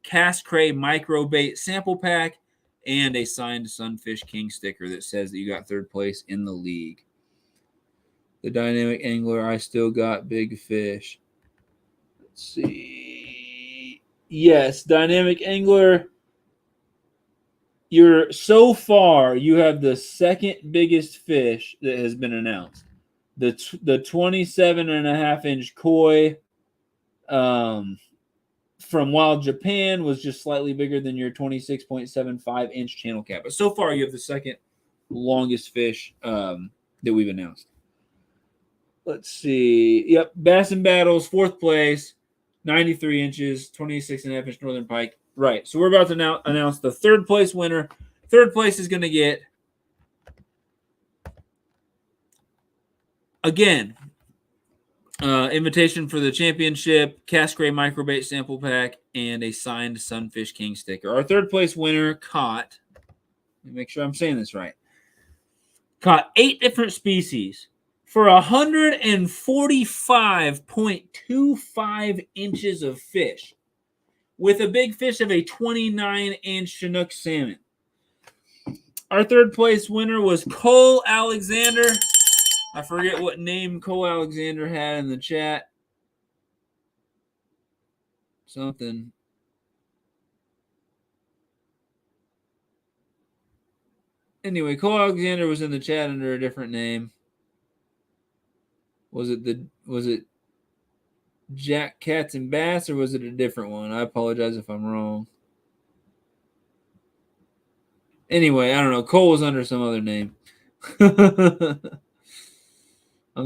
Cast Cray micro bait sample pack and a signed Sunfish King sticker that says that you got 3rd place in the league. The dynamic angler, I still got big fish. Let's see. Yes, dynamic angler. You have the 2nd biggest fish that has been announced. The 27.5-inch koi from Wild Japan was just slightly bigger than your 26.75-inch channel cat. But so far, you have the 2nd longest fish that we've announced. Let's see. Yep, Bass and Battles, 4th place, 93 inches, 26.5-inch northern pike. Right, so we're about to now announce the 3rd place winner. 3rd place is going to get, again, invitation for the championship, Cast Cray microbait sample pack, and a signed Sunfish King sticker. Our 3rd place winner caught, let me make sure I'm saying this right, caught 8 different species for 145.25 inches of fish, with a big fish of a 29-inch Chinook salmon. Our 3rd place winner was Cole Alexander. I forget what name Cole Alexander had in the chat. Something. Anyway, Cole Alexander was in the chat under a different name. Was it Jack, Cats, and Bass, or was it a different one? I apologize if I'm wrong. Anyway, I don't know. Cole was under some other name. I'm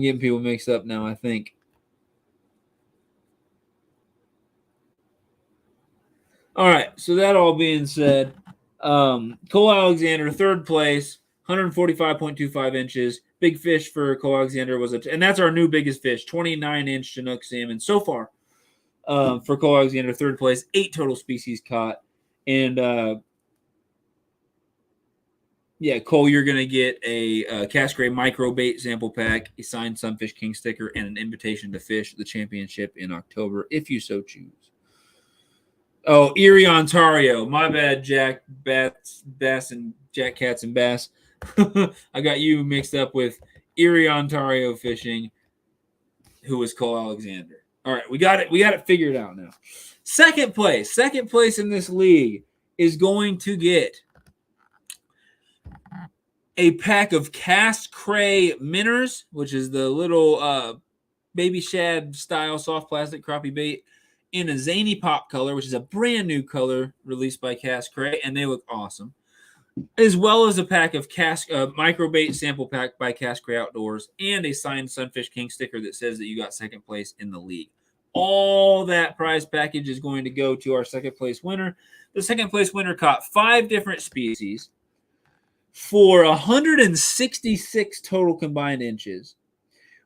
getting people mixed up now, I think. All right, so that all being said, Cole Alexander, 3rd place, 145.25 inches. Big fish for Cole Alexander was and that's our new biggest fish, 29-inch Chinook salmon so far. For Cole Alexander, 3rd place, 8 total species caught. And Yeah, Cole, you're going to get a Cast Cray micro bait sample pack, a signed Sunfish King sticker, and an invitation to fish the championship in October, if you so choose. Oh, Erie, Ontario. My bad, Jack Bass, and Jack Cats and Bass. I got you mixed up with Erie, Ontario fishing, who was Cole Alexander. All right, we got it. We got it figured out now. Second place in this league is going to get a pack of Cast Cray Minnows, which is the little baby shad style soft plastic crappie bait, in a Zany Pop color, which is a brand new color released by Cast Cray, and they look awesome. As well as a pack of micro bait sample pack by Cast Cray Outdoors, and a signed Sunfish King sticker that says that you got second place in the league. All that prize package is going to go to our second place winner. The second place winner caught 5 different species for 166 total combined inches,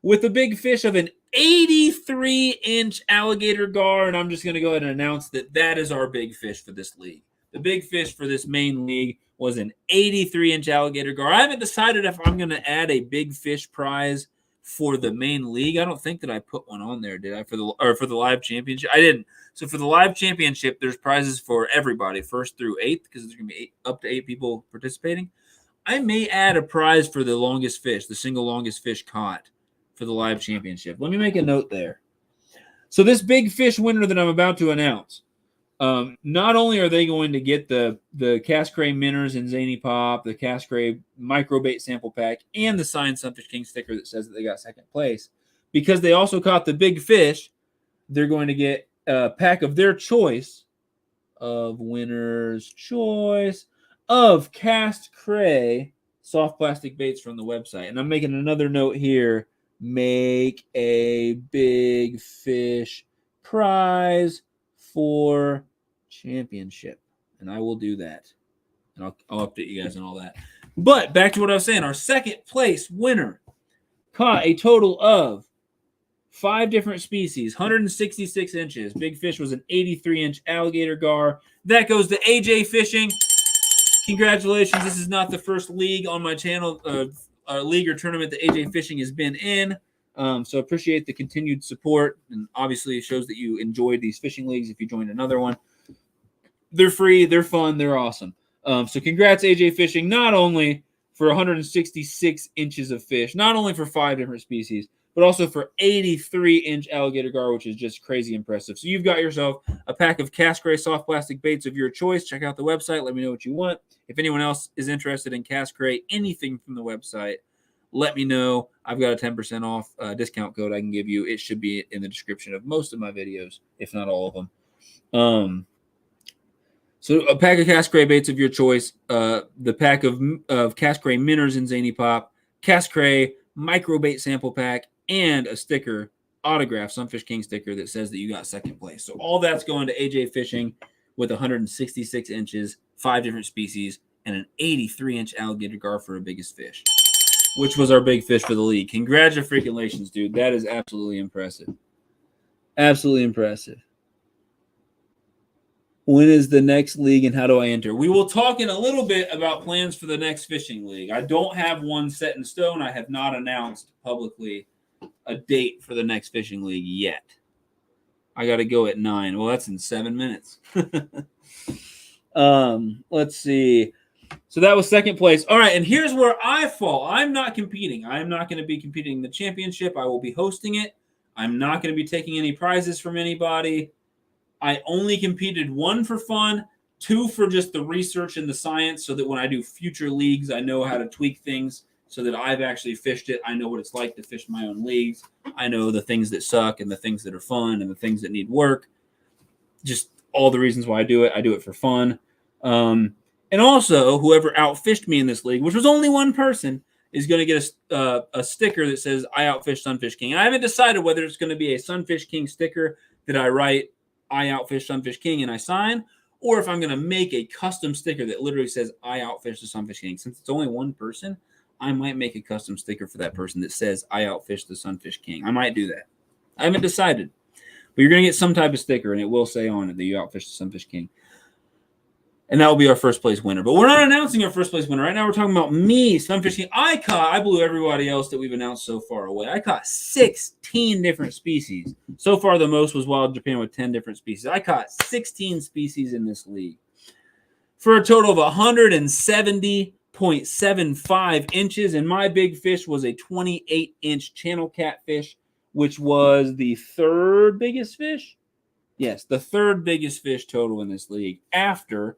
with a big fish of an 83-inch alligator gar, and I'm just going to go ahead and announce that that is our big fish for this league. The big fish for this main league was an 83-inch alligator gar. I haven't decided if I'm going to add a big fish prize for the main league. I don't think that I put one on there, did I? For the live championship, I didn't. So for the live championship, there's prizes for everybody, 1st through 8th, because there's going to be up to 8 people participating. I may add a prize for the longest fish, the single longest fish caught for the live championship. Let me make a note there. So this big fish winner that I'm about to announce, not only are they going to get the Cast Cray Minnows and Zany Pop, the Cast Cray micro bait sample pack, and the signed Sunfish King sticker that says that they got second place, because they also caught the big fish, they're going to get a pack of their choice of winner's choice of Cast Cray soft plastic baits from the website. And I'm making another note here. Make a big fish prize for championship. And I will do that. And I'll update you guys on all that. But back to what I was saying. Our second place winner caught a total of 5 different species, 166 inches. Big fish was an 83-inch alligator gar. That goes to AJ Fishing. Congratulations. This is not the first league on my channel, league or tournament that AJ Fishing has been in. So appreciate the continued support. And obviously it shows that you enjoyed these fishing leagues if you joined another one. They're free. They're fun. They're awesome. So congrats, AJ Fishing, not only for 166 inches of fish, not only for 5 different species, but also for 83-inch alligator gar, which is just crazy impressive. So you've got yourself a pack of Cast Cray soft plastic baits of your choice. Check out the website. Let me know what you want. If anyone else is interested in Cast Cray, anything from the website, let me know. I've got a 10% off discount code I can give you. It should be in the description of most of my videos, if not all of them. So a pack of Cast Cray baits of your choice, the pack of Cast Cray Minnows and Zany Pop, Cast Cray micro bait sample pack, and a sticker, autographed Sunfish King sticker that says that you got second place. So all that's going to AJ Fishing with 166 inches, 5 different species, and an 83-inch alligator gar for our biggest fish, which was our big fish for the league. Congratulations, dude. That is absolutely impressive. Absolutely impressive. When is the next league and how do I enter? We will talk in a little bit about plans for the next fishing league. I don't have one set in stone. I have not announced publicly a date for the next fishing league yet. I got to go at 9. Well, that's in 7 minutes. Let's see. So that was second place. All right, and here's where I fall. I'm not competing. I'm not going to be competing in the championship. I will be hosting it. I'm not going to be taking any prizes from anybody. I only competed 1 for fun, 2 for just the research and the science, so that when I do future leagues, I know how to tweak things so that I've actually fished it. I know what it's like to fish my own leagues. I know the things that suck and the things that are fun and the things that need work. Just all the reasons why I do it for fun. And also, whoever outfished me in this league, which was only 1 person, is going to get a sticker that says, I outfished Sunfish King. I haven't decided whether it's going to be a Sunfish King sticker that I write, I outfished Sunfish King, and I sign, or if I'm going to make a custom sticker that literally says, I outfished the Sunfish King. Since it's only 1 person, I might make a custom sticker for that person that says, I outfished the Sunfish King. I might do that. I haven't decided. But you're going to get some type of sticker, and it will say on it that you outfished the Sunfish King. And that will be our first place winner. But we're not announcing our first place winner. Right now we're talking about me, Sunfish King. I blew everybody else that we've announced so far away. I caught 16 different species. So far, the most was Wild Japan with 10 different species. I caught 16 species in this league for a total of 170.75 inches. And my big fish was a 28-inch channel catfish, which was the third biggest fish. Yes, the third biggest fish total in this league after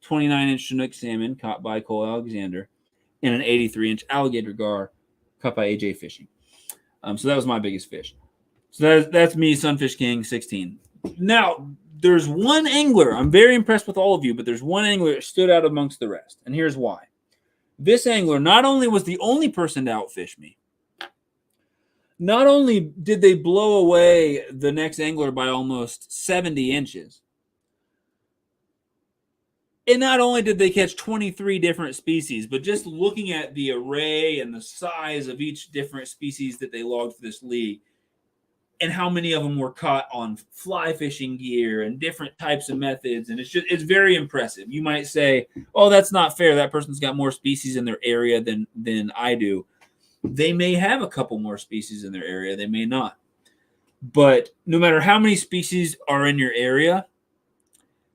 29-inch Chinook salmon caught by Cole Alexander and an 83-inch alligator gar caught by AJ Fishing. So that was my biggest fish. So that's me, Sunfish King, 16. Now, there's one angler. I'm very impressed with all of you, but there's one angler that stood out amongst the rest, and here's why. This angler not only was the only person to outfish me, not only did they blow away the next angler by almost 70 inches, and not only did they catch 23 different species, but just looking at the array and the size of each different species that they logged for this league, and how many of them were caught on fly fishing gear and different types of methods, and it's very impressive. You might say, "Oh, that's not fair. That person's got more species in their area than I do." They may have a couple more species in their area. They may not. But no matter how many species are in your area,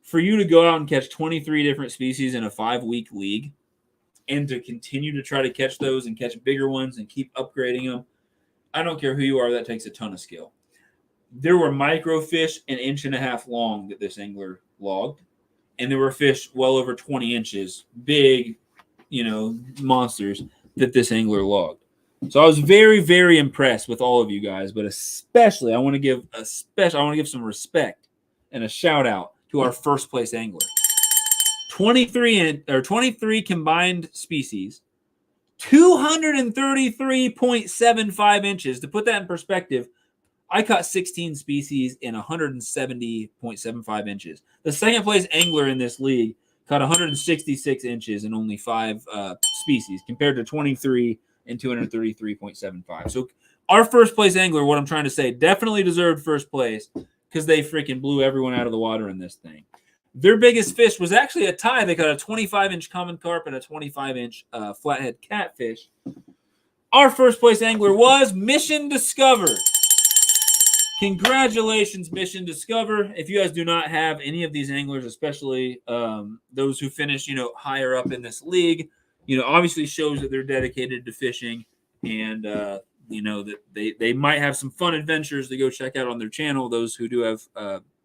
for you to go out and catch 23 different species in a 5-week league and to continue to try to catch those and catch bigger ones and keep upgrading them, I don't care who you are, that takes a ton of skill. There were microfish an inch and a half long that this angler logged, and there were fish well over 20 inches, big, monsters that this angler logged. So I was very, very impressed with all of you guys, but especially I want to give some respect and a shout out to our first place angler. 23 combined species, 233.75 inches. To put that in perspective, I caught 16 species in 170.75 inches. The second place angler in this league caught 166 inches in only 5 species compared to 23 and 233.75. So our first place angler, what I'm trying to say, definitely deserved first place because they freaking blew everyone out of the water in this thing. Their biggest fish was actually a tie. They caught a 25-inch common carp and a 25-inch flathead catfish. Our first place angler was Mission Discover. Congratulations, Mission Discover. If you guys do not have any of these anglers, especially those who finish, higher up in this league, obviously shows that they're dedicated to fishing, and that they might have some fun adventures to go check out on their channel. Those who do have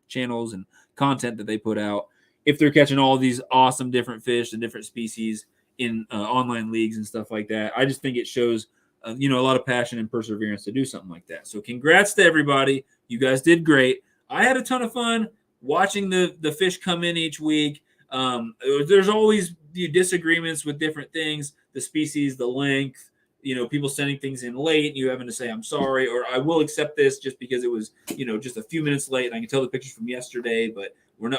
channels and content that they put out, if they're catching all these awesome different fish and different species in online leagues and stuff like that, I just think it shows a lot of passion and perseverance to do something like that. So congrats to everybody. You guys did great. I had a ton of fun watching the fish come in each week. There's always disagreements with different things, the species, the length, people sending things in late and you having to say, I'm sorry, or I will accept this just because it was, just a few minutes late and I can tell the pictures from yesterday, but we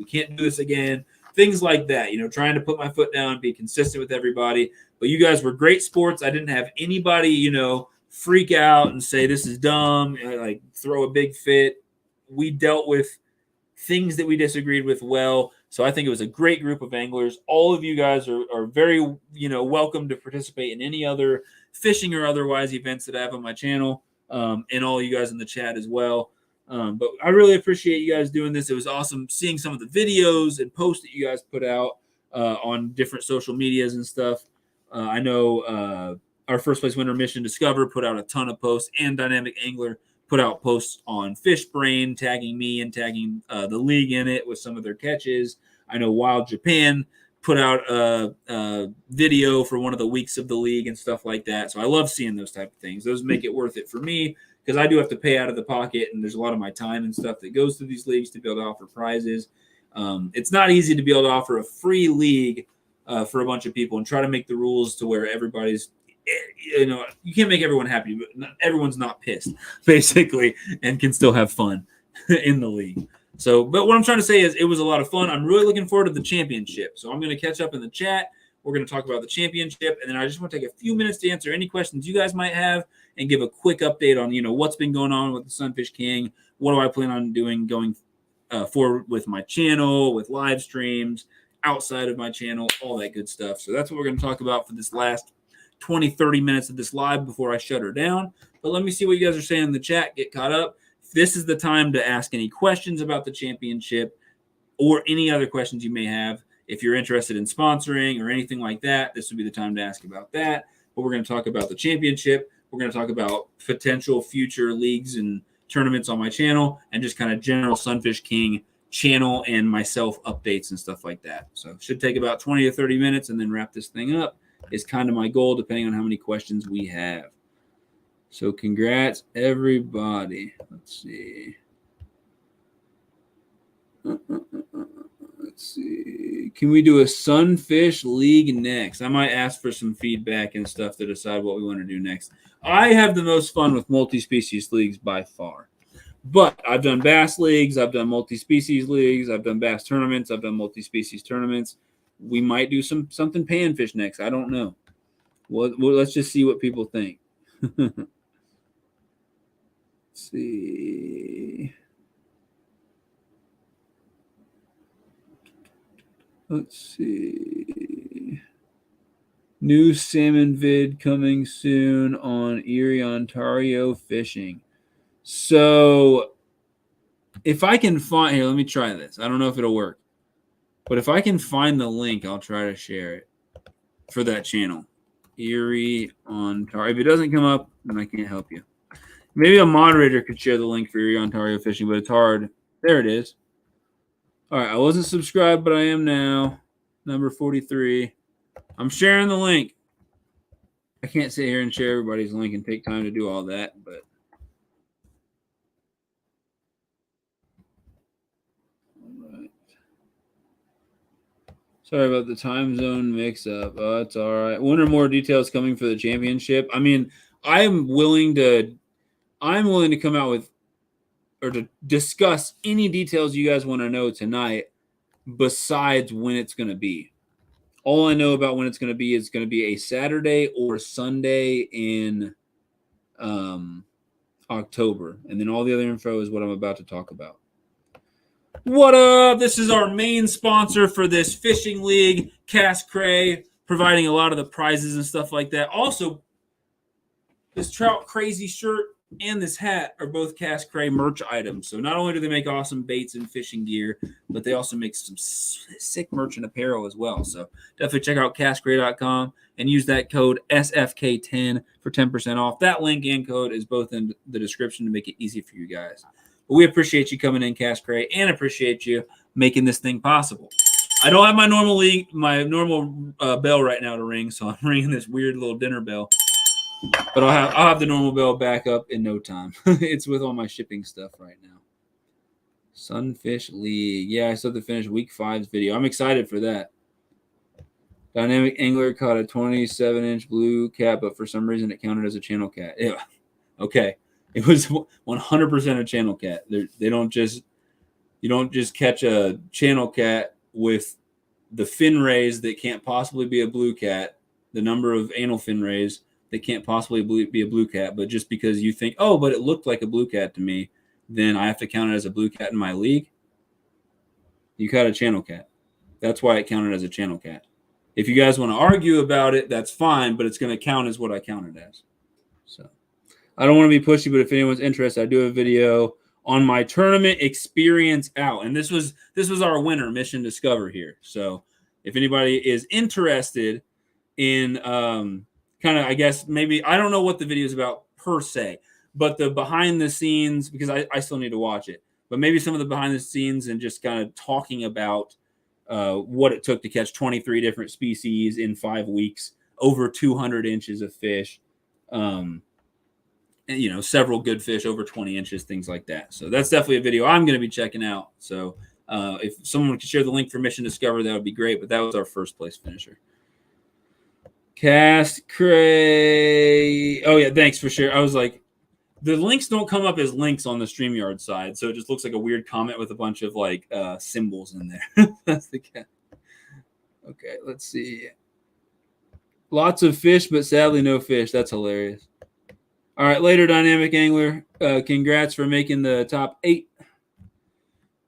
can't do this again. Things like that, trying to put my foot down, be consistent with everybody. But you guys were great sports. I didn't have anybody, freak out and say, this is dumb, like throw a big fit. We dealt with things that we disagreed with well. So I think it was a great group of anglers. All of you guys are very, welcome to participate in any other fishing or otherwise events that I have on my channel, and all you guys in the chat as well. But I really appreciate you guys doing this. It was awesome seeing some of the videos and posts that you guys put out on different social medias and stuff. I know our first place winner, Mission Discover, put out a ton of posts, and Dynamic Angler put out posts on Fish Brain, tagging me and tagging the league in it with some of their catches. I know Wild Japan put out a video for one of the weeks of the league and stuff like that. So I love seeing those type of things. Those make it worth it for me because I do have to pay out of the pocket, and there's a lot of my time and stuff that goes to these leagues to be able to offer prizes. It's not easy to be able to offer a free league for a bunch of people and try to make the rules to where everybody's, you can't make everyone happy, but everyone's not pissed, basically, and can still have fun in the league. So, but what I'm trying to say is it was a lot of fun. I'm really looking forward to the championship. So I'm going to catch up in the chat. We're going to talk about the championship, and then I just want to take a few minutes to answer any questions you guys might have and give a quick update on, what's been going on with the Sunfish King. What do I plan on doing going with my channel, with live streams, outside of my channel, all that good stuff. So that's what we're going to talk about for this last 20, 30 minutes of this live before I shut her down. But let me see what you guys are saying in the chat. Get caught up. This is the time to ask any questions about the championship or any other questions you may have. If you're interested in sponsoring or anything like that, this would be the time to ask about that. But we're going to talk about the championship. We're going to talk about potential future leagues and tournaments on my channel and just kind of general Sunfish King channel and myself updates and stuff like that. So it should take about 20 to 30 minutes and then wrap this thing up is kind of my goal, depending on how many questions we have. So congrats, everybody. Let's see. Let's see. Can we do a Sunfish League next? I might ask for some feedback and stuff to decide what we want to do next. I have the most fun with multi-species leagues by far. But I've done bass leagues. I've done multi-species leagues. I've done bass tournaments. I've done multi-species tournaments. We might do something panfish next. I don't know. Well, let's just see what people think. Let's see. Let's see. New salmon vid coming soon on Erie, Ontario fishing. So if I can find here, let me try this. I don't know if it'll work. But if I can find the link, I'll try to share it for that channel. Erie, Ontario. If it doesn't come up, then I can't help you. Maybe a moderator could share the link for Erie, Ontario fishing, but it's hard. There it is. All right, I wasn't subscribed, but I am now. Number 43. I'm sharing the link. I can't sit here and share everybody's link and take time to do all that, but all right. Sorry about the time zone mix-up. Oh, it's all right. One or more details coming for the championship. I mean, I'm willing to come out with or to discuss any details you guys want to know tonight besides when it's going to be. All I know about when it's going to be is going to be a Saturday or Sunday in October. And then all the other info is what I'm about to talk about. What up? This is our main sponsor for this fishing league, Cast Cray, providing a lot of the prizes and stuff like that. Also, this Trout Crazy shirt and this hat are both Cast Cray merch items. So not only do they make awesome baits and fishing gear, but they also make some sick merch and apparel as well. So definitely check out castcray.com and use that code SFK10 for 10% off. That link and code is both in the description to make it easy for you guys. But we appreciate you coming in, Cast Cray, and appreciate you making this thing possible. I don't have my normal bell right now to ring, so I'm ringing this weird little dinner bell. But I'll have the normal bell back up in no time. It's with all my shipping stuff right now. Sunfish League. Yeah, I still have to finish week 5's video. I'm excited for that. Dynamic Angler caught a 27-inch blue cat, but for some reason it counted as a channel cat. Yeah. Okay. It was 100% a channel cat. You don't just catch a channel cat with the fin rays that can't possibly be a blue cat, the number of anal fin rays that can't possibly be a blue cat, but just because you think, oh, but it looked like a blue cat to me, then I have to count it as a blue cat in my league. You caught a channel cat. That's why it counted as a channel cat. If you guys want to argue about it, that's fine, but it's going to count as what I counted as. So I don't want to be pushy, but if anyone's interested, I do have a video on my tournament experience out. And this was our winner, Mission Discover here. So if anybody is interested in kind of, I guess, maybe, I don't know what the video is about per se, but the behind the scenes, because I still need to watch it, but maybe some of the behind the scenes and just kind of talking about what it took to catch 23 different species in 5 weeks, over 200 inches of fish, and, several good fish over 20 inches, things like that. So that's definitely a video I'm going to be checking out. So if someone could share the link for Mission Discover, that would be great. But that was our first place finisher. Cast Cray. Oh, yeah, thanks for sharing. I was like, the links don't come up as links on the StreamYard side, so it just looks like a weird comment with a bunch of, symbols in there. That's the cat. Okay, let's see. Lots of fish, but sadly no fish. That's hilarious. All right, later, Dynamic Angler. Congrats for making the top 8.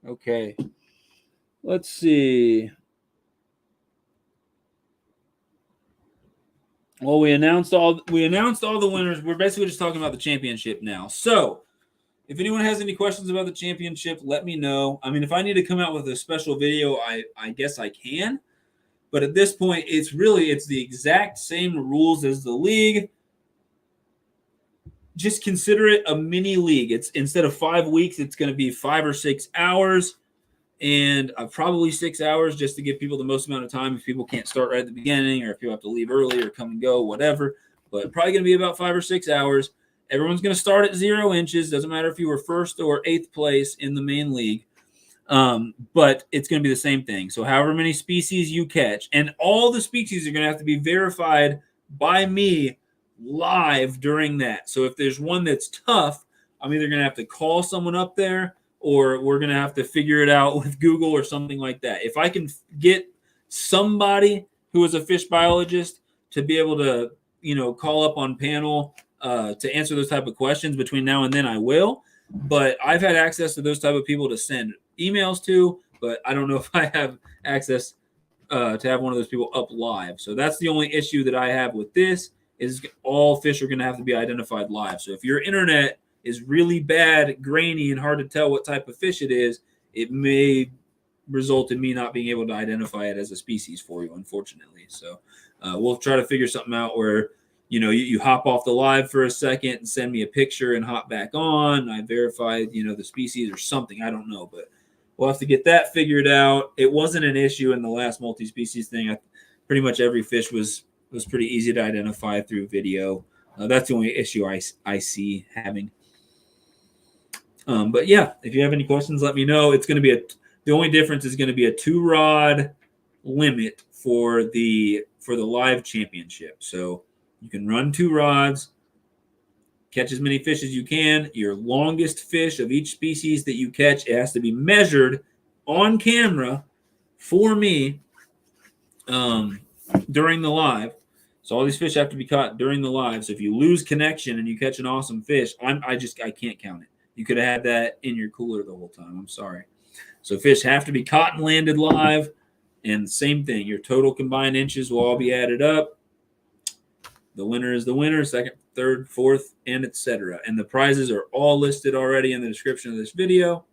Okay. Let's see. Well, we announced all the winners. We're basically just talking about the championship now. So, if anyone has any questions about the championship, let me know. I mean, if I need to come out with a special video, I guess I can. But at this point, it's the exact same rules as the league. Just consider it a mini league. It's instead of 5 weeks, it's going to be 5 or 6 hours, and probably 6 hours just to give people the most amount of time if people can't start right at the beginning, or if people have to leave early or come and go, whatever. But probably going to be about 5 or 6 hours. Everyone's going to start at 0 inches. Doesn't matter if you were first or 8th place in the main league. But it's going to be the same thing. So however many species you catch, and all the species are going to have to be verified by me live during that. So if there's one that's tough, I'm either going to have to call someone up there, or we're going to have to figure it out with Google or something like that. If I can get somebody who is a fish biologist to be able to, call up on panel to answer those type of questions between now and then, I will. But I've had access to those type of people to send emails to, but I don't know if I have access to have one of those people up live. So that's the only issue that I have with this, is all fish are going to have to be identified live. So if your internet is really bad, grainy, and hard to tell what type of fish it is, it may result in me not being able to identify it as a species for you, unfortunately. So we'll try to figure something out where you hop off the live for a second and send me a picture and hop back on. I verified, the species or something. I don't know, but we'll have to get that figured out. It wasn't an issue in the last multi-species thing. Pretty much every fish was pretty easy to identify through video. That's the only issue I see having. But yeah, if you have any questions, let me know. It's going to be the only difference is going to be a 2-rod limit for the live championship. So you can run 2 rods, catch as many fish as you can. Your longest fish of each species that you catch, it has to be measured on camera for me during the live. So all these fish have to be caught during the live. So if you lose connection and you catch an awesome fish, I can't count it. You could have had that in your cooler the whole time. I'm sorry. So fish have to be caught and landed live. And same thing, your total combined inches will all be added up. The winner is the winner, second, third, fourth, and etc. And the prizes are all listed already in the description of this video.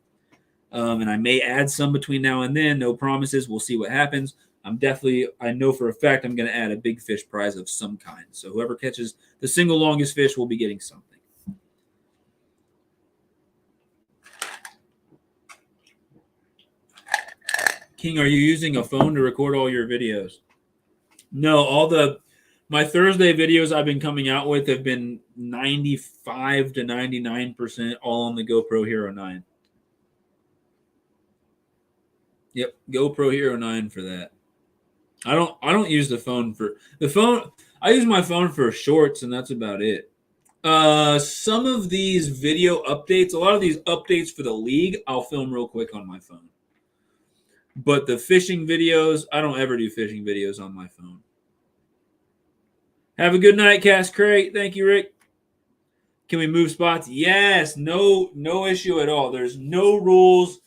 And I may add some between now and then. No promises. We'll see what happens. I know for a fact I'm going to add a big fish prize of some kind. So whoever catches the single longest fish will be getting something. King, are you using a phone to record all your videos? No, my Thursday videos I've been coming out with have been 95 to 99% all on the GoPro Hero 9. Yep, GoPro Hero 9 for that. I don't use the phone for the phone. I use my phone for shorts, and that's about it. Some of these video updates, a lot of these updates for the league, I'll film real quick on my phone. But the fishing videos, I don't ever do fishing videos on my phone. Have a good night, Cast Cray. Thank you, Rick. Can we move spots? Yes, no issue at all. There's no rules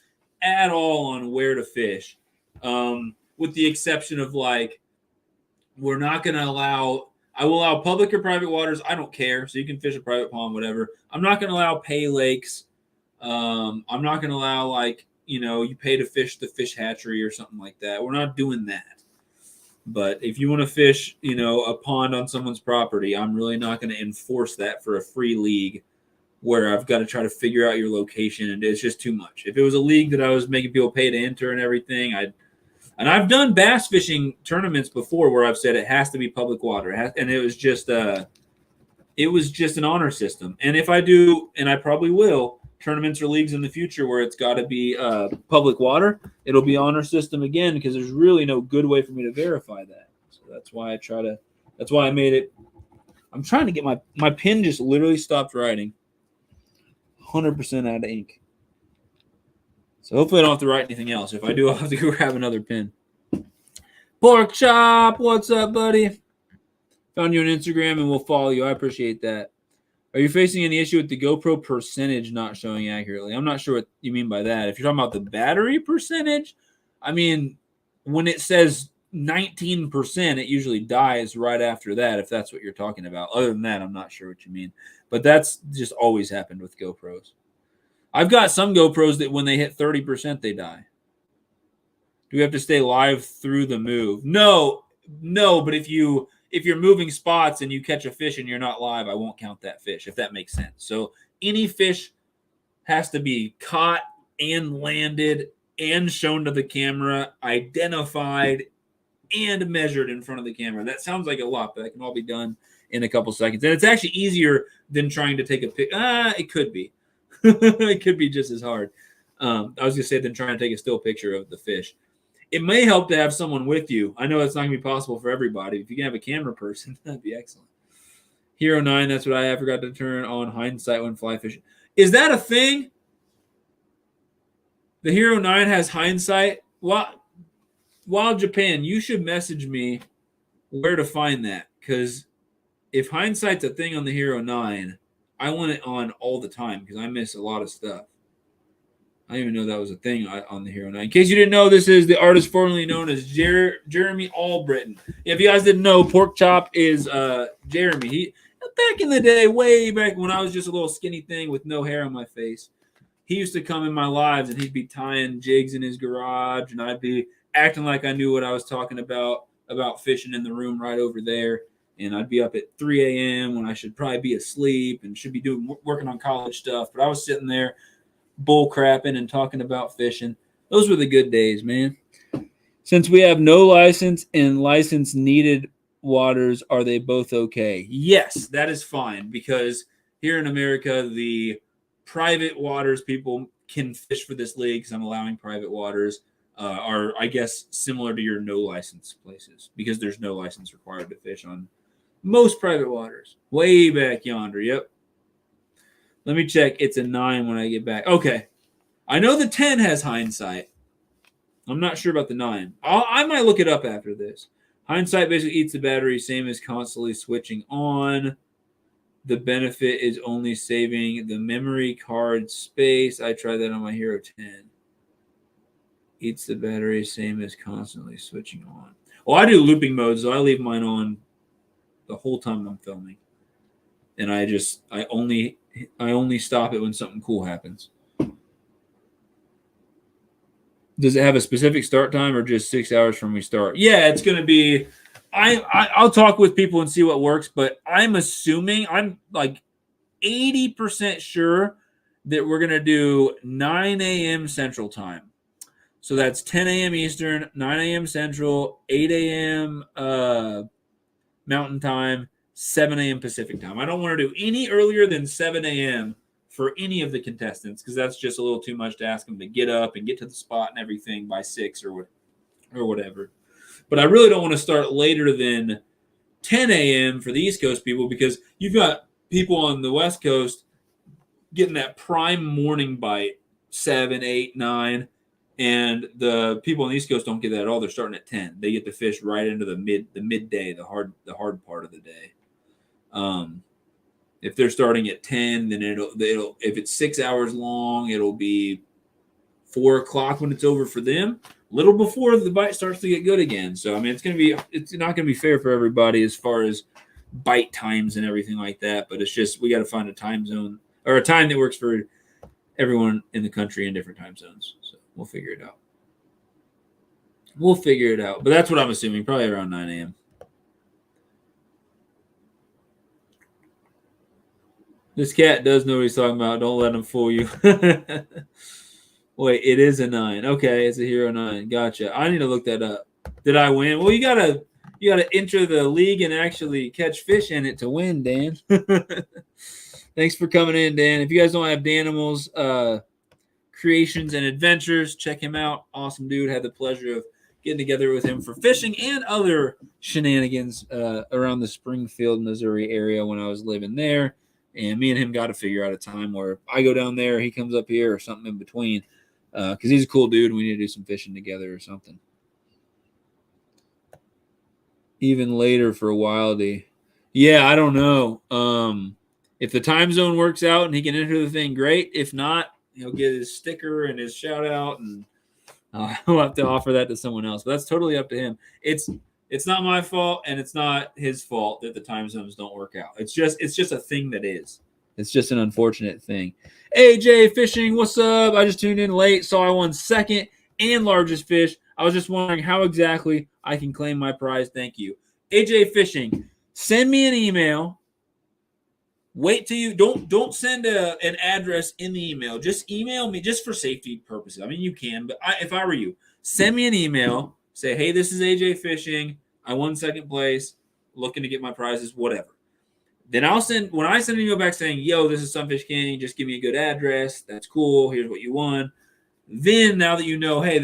at all on where to fish. With the exception of we're not going to allow, I will allow public or private waters. I don't care. So you can fish a private pond, whatever. I'm not going to allow pay lakes. I'm not going to allow you pay to fish the fish hatchery or something like that. We're not doing that. But if you want to fish, a pond on someone's property, I'm really not going to enforce that for a free league where I've got to try to figure out your location, and it's just too much. If it was a league that I was making people pay to enter and everything, I've done bass fishing tournaments before where I've said it has to be public water, and it was just an honor system. And if I do, and I probably will, tournaments or leagues in the future where it's got to be public water, it'll be honor system again, because there's really no good way for me to verify that. So that's why I made it. I'm trying to get my pen just literally stopped writing. 100% out of ink. So hopefully I don't have to write anything else. If I do, I'll have to go grab another pen. Pork Chop, what's up, buddy? Found you on Instagram and we'll follow you. I appreciate that. Are you facing any issue with the GoPro percentage not showing accurately? I'm not sure what you mean by that. If you're talking about the battery percentage, I mean, when it says 19%, it usually dies right after that, if that's what you're talking about. Other than that, I'm not sure what you mean. But that's just always happened with GoPros. I've got some GoPros that when they hit 30%, they die. Do we have to stay live through the move? No, but if you're moving spots and you catch a fish and you're not live, I won't count that fish, if that makes sense. So any fish has to be caught and landed and shown to the camera, identified and measured in front of the camera. That sounds like a lot, but that can all be done in a couple seconds. And it's actually easier than trying to take a pic. It could be. It could be just as hard. I was going to say than trying to take a still picture of the fish. It may help to have someone with you. I know it's not going to be possible for everybody. If you can have a camera person, that'd be excellent. Hero 9, that's what I forgot to turn on hindsight when fly fishing. Is that a thing? The Hero 9 has hindsight? Wild Japan, you should message me where to find that. Because if hindsight's a thing on the Hero 9, I want it on all the time because I miss a lot of stuff. I didn't even know that was a thing on the Hero 9. In case you didn't know, this is the artist formerly known as Jeremy Albritton. If you guys didn't know, Pork Chop is Jeremy. Back in the day, way back when I was just a little skinny thing with no hair on my face, he used to come in my lives and he'd be tying jigs in his garage and I'd be acting like I knew what I was talking about fishing in the room right over there. And I'd be up at 3 a.m. when I should probably be asleep and should be working on college stuff. But I was sitting there bull crapping and talking about fishing. Those were the good days, man. Since we have no license and license needed waters, are they both okay? Yes, that is fine because here in America, the private waters people can fish for this league because I'm allowing private waters are, I guess, similar to your no license places because there's no license required to fish on most private waters. Way back yonder, yep. Let me check. It's a 9 when I get back. Okay. I know the 10 has hindsight. I'm not sure about the 9. I might look it up after this. Hindsight basically eats the battery, same as constantly switching on. The benefit is only saving the memory card space. I tried that on my Hero 10. Eats the battery, same as constantly switching on. Well, I do looping mode, so I leave mine on the whole time I'm filming. And I only stop it when something cool happens. Does it have a specific start time or just 6 hours from we start? Yeah, it's going to be. I'll talk with people and see what works, but I'm assuming I'm like 80% sure that we're going to do 9 a.m. Central Time. So that's 10 a.m. Eastern, 9 a.m. Central, 8 a.m. Mountain Time, 7 a.m. Pacific Time. I don't want to do any earlier than 7 a.m. for any of the contestants because that's just a little too much to ask them to get up and get to the spot and everything by 6 or whatever. But I really don't want to start later than 10 a.m. for the East Coast people because you've got people on the West Coast getting that prime morning bite, 7, 8, 9. And the people on the East Coast don't get that at all. They're starting at 10. They get to fish right into the midday, the hard part of the day. If they're starting at 10, then it'll if it's 6 hours long, it'll be 4 o'clock when it's over for them. A little before the bite starts to get good again. So I mean, it's not gonna be fair for everybody as far as bite times and everything like that. But it's just we got to find a time zone or a time that works for everyone in the country in different time zones. So we'll figure it out. But that's what I'm assuming, probably around 9 a.m. This cat does know what he's talking about. Don't let him fool you. Wait, it is a 9. Okay, it's a Hero 9. Gotcha. I need to look that up. Did I win? Well, you gotta enter the league and actually catch fish in it to win, Dan. Thanks for coming in, Dan. If you guys don't have Danimals Creations and Adventures, check him out. Awesome dude. Had the pleasure of getting together with him for fishing and other shenanigans around the Springfield, Missouri area when I was living there. And me and him got to figure out a time where I go down there, he comes up here, or something in between. Because he's a cool dude, and we need to do some fishing together or something. Even later for a wildie. Yeah, I don't know. If the time zone works out and he can enter the thing, great. If not, he'll get his sticker and his shout out, and I'll have to offer that to someone else. But that's totally up to him. It's not my fault, and it's not his fault that the time zones don't work out. It's just a thing that is. It's just an unfortunate thing. AJ Fishing, what's up? I just tuned in late, so I won second and largest fish. I was just wondering how exactly I can claim my prize. Thank you. AJ Fishing, send me an email. Wait till you don't send an address in the email. Just email me just for safety purposes. I mean, you can, but if I were you, send me an email. Say, hey, this is AJ Fishing. I won second place. Looking to get my prizes, whatever. Then when I send an email back saying, yo, this is Sunfish King, just give me a good address. That's cool. Here's what you won. Then now that you know, hey,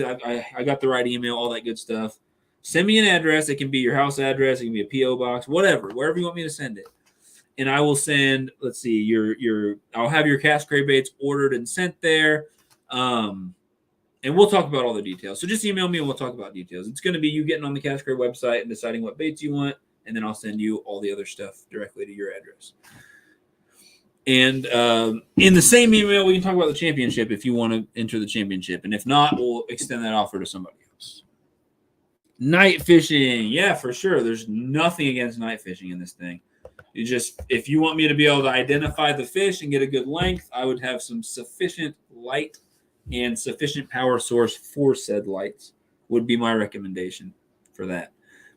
I got the right email, all that good stuff, send me an address. It can be your house address. It can be a P.O. box, whatever, wherever you want me to send it. And I will send, let's see, I'll have your Cast Cray baits ordered and sent there. And we'll talk about all the details. So just email me and we'll talk about details. It's going to be you getting on the Cast Cray website and deciding what baits you want. And then I'll send you all the other stuff directly to your address. And in the same email, we can talk about the championship if you want to enter the championship. And if not, we'll extend that offer to somebody else. Night fishing. Yeah, for sure. There's nothing against night fishing in this thing. If you want me to be able to identify the fish and get a good length, I would have some sufficient light and sufficient power source for said lights would be my recommendation for that.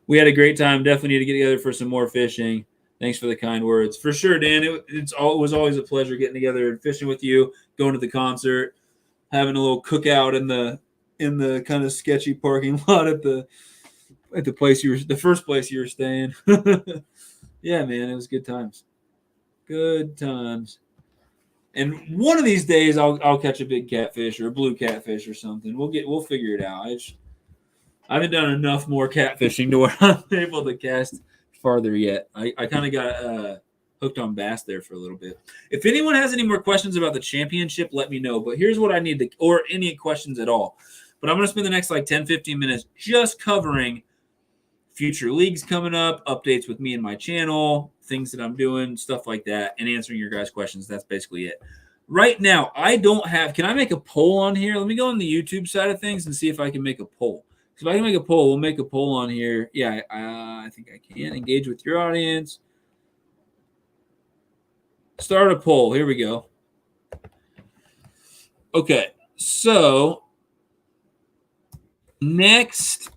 We had a great time. Definitely need to get together for some more fishing. Thanks for the kind words. For sure, Dan. It was always a pleasure getting together and fishing with you, going to the concert, having a little cookout in the kind of sketchy parking lot at the the first place you were staying. Yeah, man, it was good times. Good times. And one of these days, I'll catch a big catfish or a blue catfish or something. We'll figure it out. I haven't done enough more catfishing to where I'm able to cast farther yet. I kind of got hooked on bass there for a little bit. If anyone has any more questions about the championship, let me know. But here's what I need to, or any questions at all. But I'm going to spend the next 10, 15 minutes just covering future leagues coming up, updates with me and my channel, things that I'm doing, stuff like that, and answering your guys' questions. That's basically it. Right now, I don't have, can I make a poll on here? Let me go on the YouTube side of things and see if I can make a poll. So if I can make a poll, we'll make a poll on here. Yeah, I think I can. Engage with your audience. Start a poll. Here we go. Okay, so next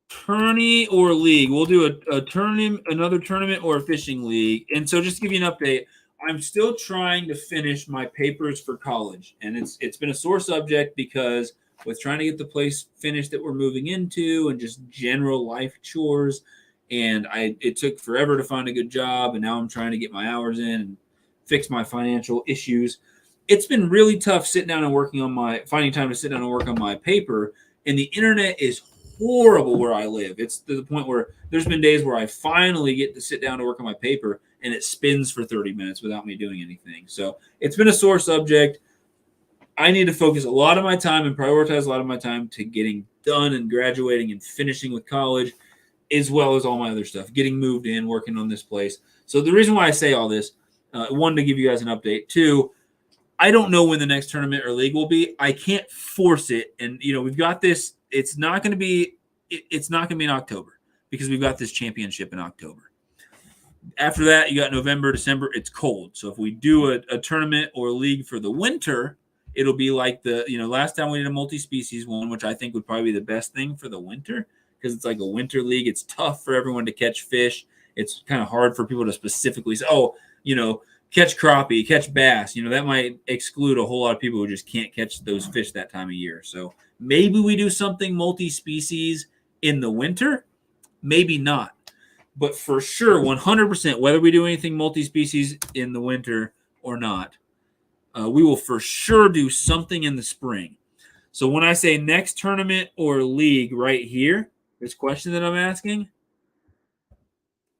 tourney or league. We'll do a tournament, another tournament or a fishing league. And so just to give you an update, I'm still trying to finish my papers for college. And it's been a sore subject because with trying to get the place finished that we're moving into and just general life chores. And it took forever to find a good job. And now I'm trying to get my hours in and fix my financial issues. It's been really tough sitting down and finding time to sit down and work on my paper. And the internet is horrible where I live. It's to the point where there's been days where I finally get to sit down to work on my paper and it spins for 30 minutes without me doing anything. So it's been a sore subject. I need to focus a lot of my time and prioritize a lot of my time to getting done and graduating and finishing with college, as well as all my other stuff, getting moved in, working on this place. So the reason why I say all this, one, to give you guys an update. Two, I don't know when the next tournament or league will be. I can't force it. And, we've got this. It's not going to be in October because we've got this championship in October. After that, you got November, December. It's cold. So if we do a tournament or league for the winter, it'll be like last time we did a multi-species one, which I think would probably be the best thing for the winter because it's like a winter league. It's tough for everyone to catch fish. It's kind of hard for people to specifically say, catch crappie, catch bass. That might exclude a whole lot of people who just can't catch those fish that time of year. So maybe we do something multi-species in the winter, maybe not. But for sure, 100%, whether we do anything multi-species in the winter or not, we will for sure do something in the spring. So when I say next tournament or league right here, this question that I'm asking,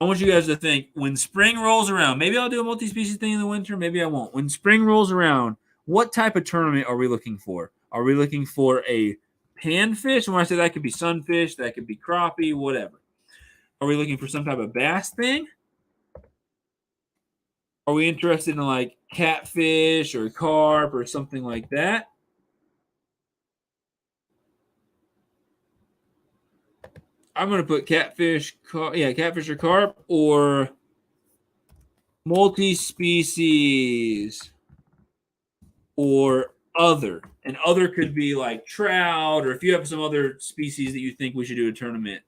I want you guys to think when spring rolls around, maybe I'll do a multi-species thing in the winter, maybe I won't. When spring rolls around, what type of tournament are we looking for? Are we looking for a panfish? And when I say that could be sunfish, that could be crappie, whatever. Are we looking for some type of bass thing? Are we interested in like catfish or carp or something like that? I'm gonna put catfish, catfish or carp or multi-species or other. And other could be like trout, or if you have some other species that you think we should do a tournament,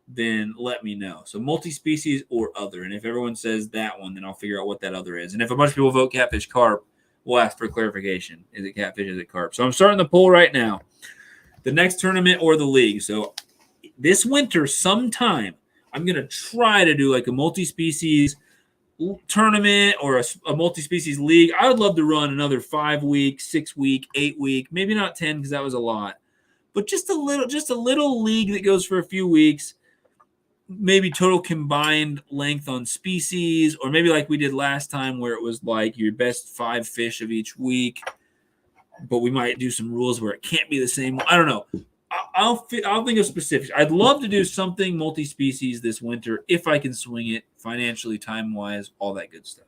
then let me know. So multi-species or other. And if everyone says that one, then I'll figure out what that other is. And if a bunch of people vote catfish carp, we'll ask for clarification. Is it catfish? Is it carp? So I'm starting the poll right now. The next tournament or the league. So this winter, sometime, I'm going to try to do like a multi-species tournament or a multi-species league. I would love to run another 5-week, 6-week, 8-week, maybe not 10 because that was a lot, but just a little league that goes for a few weeks. Maybe total combined length on species, or maybe like we did last time where it was like your best 5 fish of each week, but we might do some rules where it can't be the same. I don't know. I'll think of specifics. I'd love to do something multi-species this winter if I can swing it financially, time-wise, all that good stuff.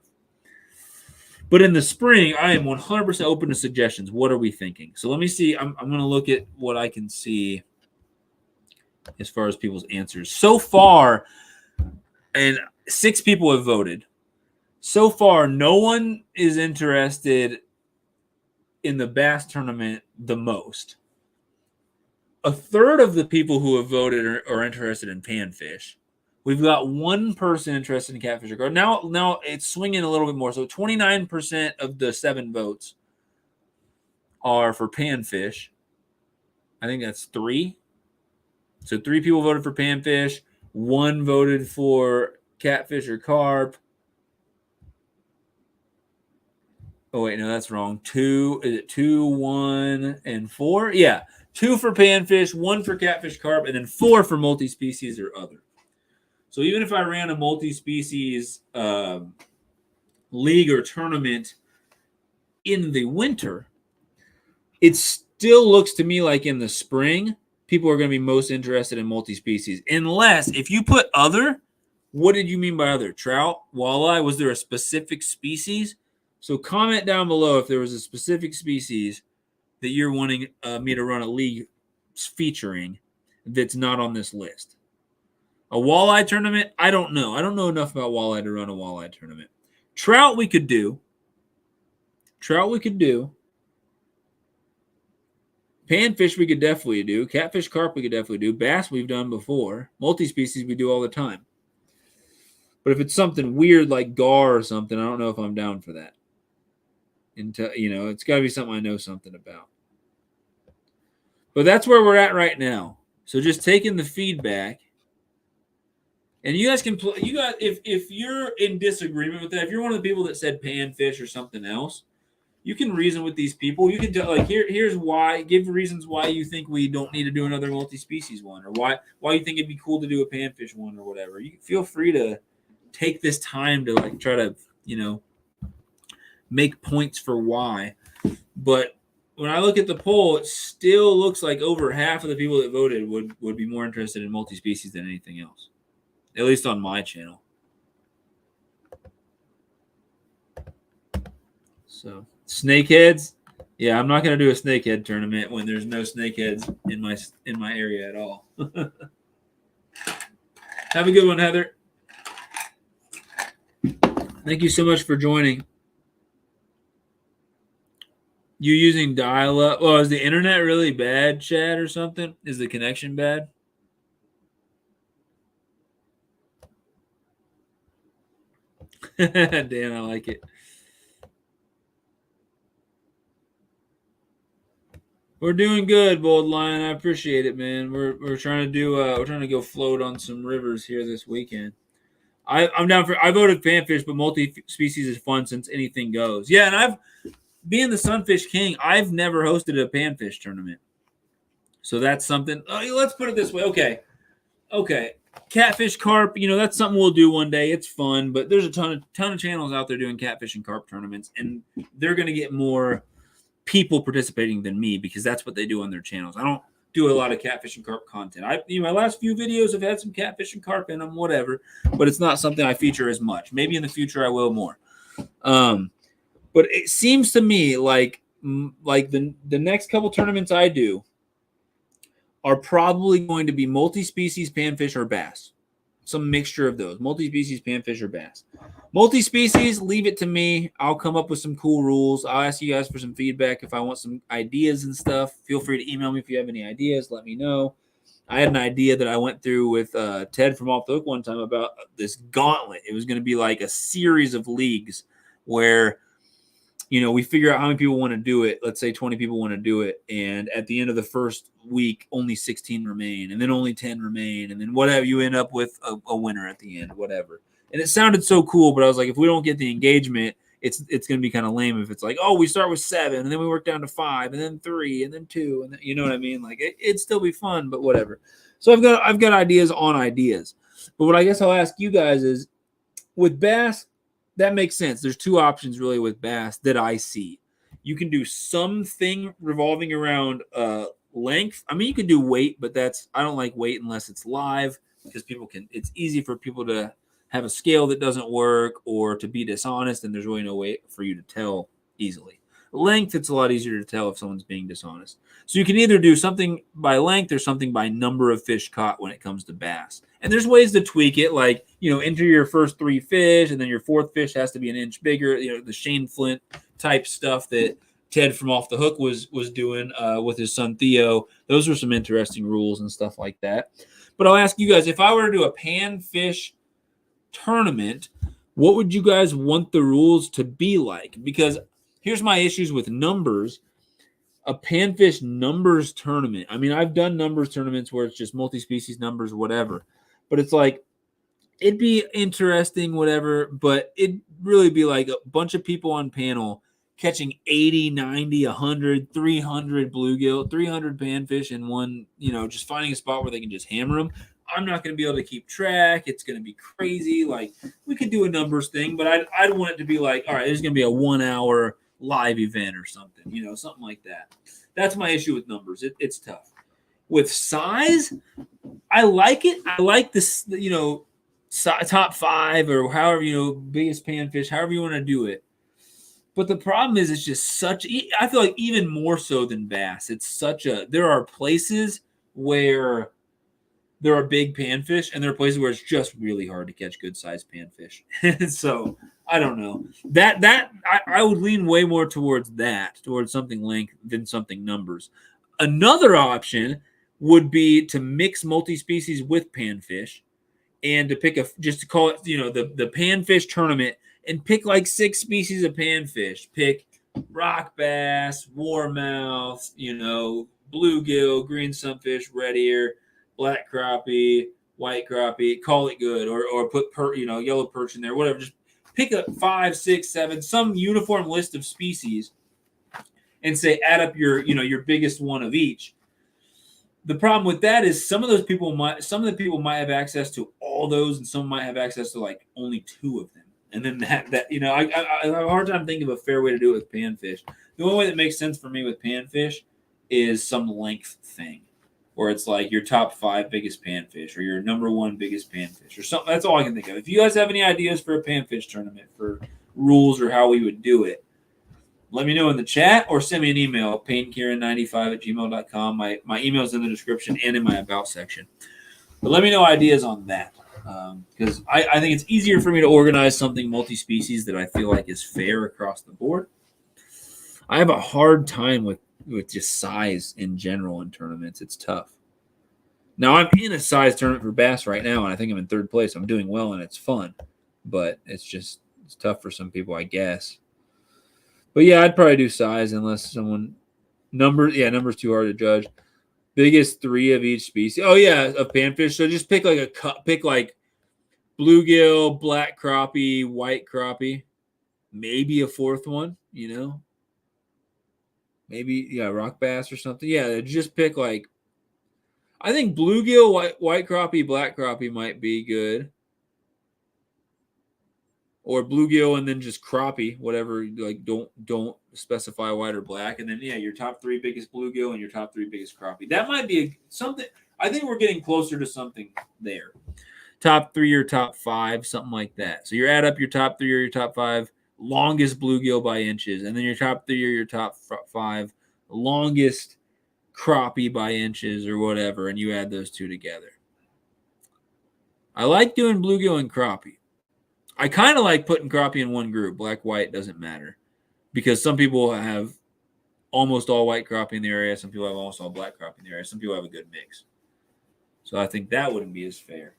But in the spring, I am 100% open to suggestions. What are we thinking? So let me see. I'm going to look at what I can see as far as people's answers. So far, and 6 people have voted. So far, no one is interested in the bass tournament the most. A third of the people who have voted are interested in panfish. We've got one person interested in catfish or carp. Now it's swinging a little bit more. So 29% of the 7 votes are for panfish. I think that's 3. So 3 people voted for panfish. 1 voted for catfish or carp. Oh, wait, no, that's wrong. 2, is it 2, 1, and 4? Yeah. 2 for panfish, 1 for catfish carp, and then 4 for multi-species or other. So even if I ran a multi-species league or tournament in the winter, it still looks to me like in the spring, people are going to be most interested in multi-species. Unless, if you put other, what did you mean by other? Trout, walleye? Was there a specific species? So comment down below if there was a specific species that you're wanting me to run a league featuring that's not on this list. A walleye tournament? I don't know. I don't know enough about walleye to run a walleye tournament. Trout we could do. Panfish we could definitely do. Catfish carp we could definitely do. Bass we've done before. Multi-species we do all the time. But if it's something weird like gar or something, I don't know if I'm down for that. It's got to be something I know something about. But that's where we're at right now. So just taking the feedback. And you guys can play. You guys, if you're in disagreement with that, if you're one of the people that said panfish or something else, you can reason with these people. You can tell, like, here's why. Give reasons why you think we don't need to do another multi-species one, or why you think it'd be cool to do a panfish one, or whatever. You feel free to take this time to like try to make points for why. But when I look at the poll, it still looks like over half of the people that voted would be more interested in multi-species than anything else. At least on my channel. So, snakeheads. Yeah, I'm not going to do a snakehead tournament when there's no snakeheads in my area at all. Have a good one, Heather. Thank you so much for joining. You using dial-up? Well, is the internet really bad, Chad, or something? Is the connection bad? Dan, I like it. We're doing good, Bold Lion. I appreciate it, man. We're trying to do we're trying to go float on some rivers here this weekend. I'm down for. I voted panfish, but multi-species is fun since anything goes. Yeah, and being the Sunfish King, I've never hosted a panfish tournament, so that's something. Let's put it this way. Okay. Catfish, carp, that's something we'll do one day. It's fun, but there's a ton of channels out there doing catfish and carp tournaments, and they're going to get more people participating than me because that's what they do on their channels. I don't do a lot of catfish and carp content. My last few videos have had some catfish and carp in them, whatever, but it's not something I feature as much. Maybe in the future I will more. But it seems to me like the next couple tournaments I do are probably going to be multi-species panfish or bass. Some mixture of those, multi-species panfish or bass. Multi-species, leave it to me. I'll come up with some cool rules. I'll ask you guys for some feedback if I want some ideas and stuff. Feel free to email me if you have any ideas. Let me know. I had an idea that I went through with Ted from Off the Hook one time about this gauntlet. It was going to be like a series of leagues where, we figure out how many people want to do it. Let's say 20 people want to do it. And at the end of the first week, only 16 remain, and then only 10 remain. And then whatever, you end up with a winner at the end, whatever. And it sounded so cool, but I was like, if we don't get the engagement, it's going to be kind of lame if it's like, oh, we start with 7 and then we work down to 5 and then 3 and then 2 and then, you know what I mean? Like it'd still be fun, but whatever. So I've got ideas on ideas. But what I guess I'll ask you guys is, with bass, that makes sense. There's 2 options really with bass that I see. You can do something revolving around length. I mean, you could do weight, but I don't like weight unless it's live, because it's easy for people to have a scale that doesn't work or to be dishonest, and there's really no way for you to tell easily. Length, it's a lot easier to tell if someone's being dishonest. So you can either do something by length or something by number of fish caught when it comes to bass. And there's ways to tweak it, like, enter your first 3 fish, and then your 4th fish has to be an inch bigger, the Shane Flint type stuff that Ted from Off the Hook was doing with his son Theo. Those are some interesting rules and stuff like that. But I'll ask you guys, if I were to do a panfish tournament, what would you guys want the rules to be like? Because here's my issues with numbers. A panfish numbers tournament. I mean, I've done numbers tournaments where it's just multi-species numbers, whatever. But it's like, it'd be interesting, whatever, but it'd really be like a bunch of people on panel catching 80, 90, 100, 300 bluegill, 300 panfish in one, just finding a spot where they can just hammer them. I'm not going to be able to keep track. It's going to be crazy. Like, we could do a numbers thing, but I'd want it to be like, all right, there's going to be a 1 hour live event or something, something like that. That's my issue with numbers. It's tough. With size, I like it. I like this, top 5 or however, biggest panfish, however you want to do it. But the problem is, it's just I feel like even more so than bass, there are places where there are big panfish, and there are places where it's just really hard to catch good sized panfish. So I don't know. I would lean way more towards something length than something numbers. Another option would be to mix multi-species with panfish, and to pick just to call it, the panfish tournament, and pick like 6 species of panfish. Pick rock bass, warmouth, bluegill, green sunfish, red ear, black crappie, white crappie. Call it good, or put yellow perch in there, whatever. Just pick up 5, 6, 7, some uniform list of species, and say add up your biggest one of each. The problem with that is some of the people might have access to all those, and some might have access to like only 2 of them. And then I have a hard time thinking of a fair way to do it with panfish. The only way that makes sense for me with panfish is some length thing, where it's like your top 5 biggest panfish, or your number 1 biggest panfish, or something. That's all I can think of. If you guys have any ideas for a panfish tournament, for rules or how we would do it, let me know in the chat, or send me an email, payneKieran95@gmail.com. My email is in the description and in my about section. But let me know ideas on that, because I think it's easier for me to organize something multi-species that I feel like is fair across the board. I have a hard time with just size in general in tournaments. It's tough. Now, I'm in a size tournament for bass right now, and I think I'm in 3rd place. I'm doing well, and it's fun. But it's tough for some people, I guess. But yeah, I'd probably do size unless someone numbers too hard to judge. Biggest 3 of each species. Oh yeah, of panfish. So just pick like bluegill, black crappie, white crappie, maybe a 4th one. Maybe rock bass or something. Yeah, just pick like, I think bluegill, white crappie, black crappie might be good. Or bluegill and then just crappie, whatever. Like, don't specify white or black, and then your top 3 biggest bluegill and your top 3 biggest crappie. That might be something. I think we're getting closer to something there. Top 3 or top 5, something like that. So you add up your top 3 or your top 5 longest bluegill by inches, and then your top 3 or your top 5 longest crappie by inches or whatever, and you add those two together. I like doing bluegill and crappie. I kind of like putting crappie in one group. Black, white, doesn't matter. Because some people have almost all white crappie in the area. Some people have almost all black crappie in the area. Some people have a good mix. So I think that wouldn't be as fair.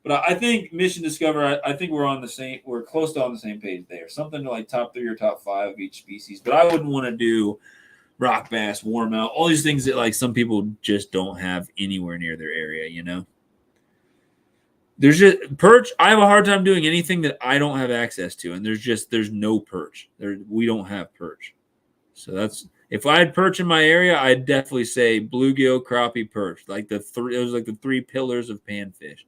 But I think Mission Discover, I think we're close to on the same page there. Something like top 3 or top 5 of each species. But I wouldn't want to do rock bass, warmouth, all these things that like some people just don't have anywhere near their area, you know? There's just perch. I have a hard time doing anything that I don't have access to, and there's no perch. We don't have perch. So that's if I had perch in my area, I'd definitely say bluegill, crappie, perch. Like it was like the 3 pillars of panfish.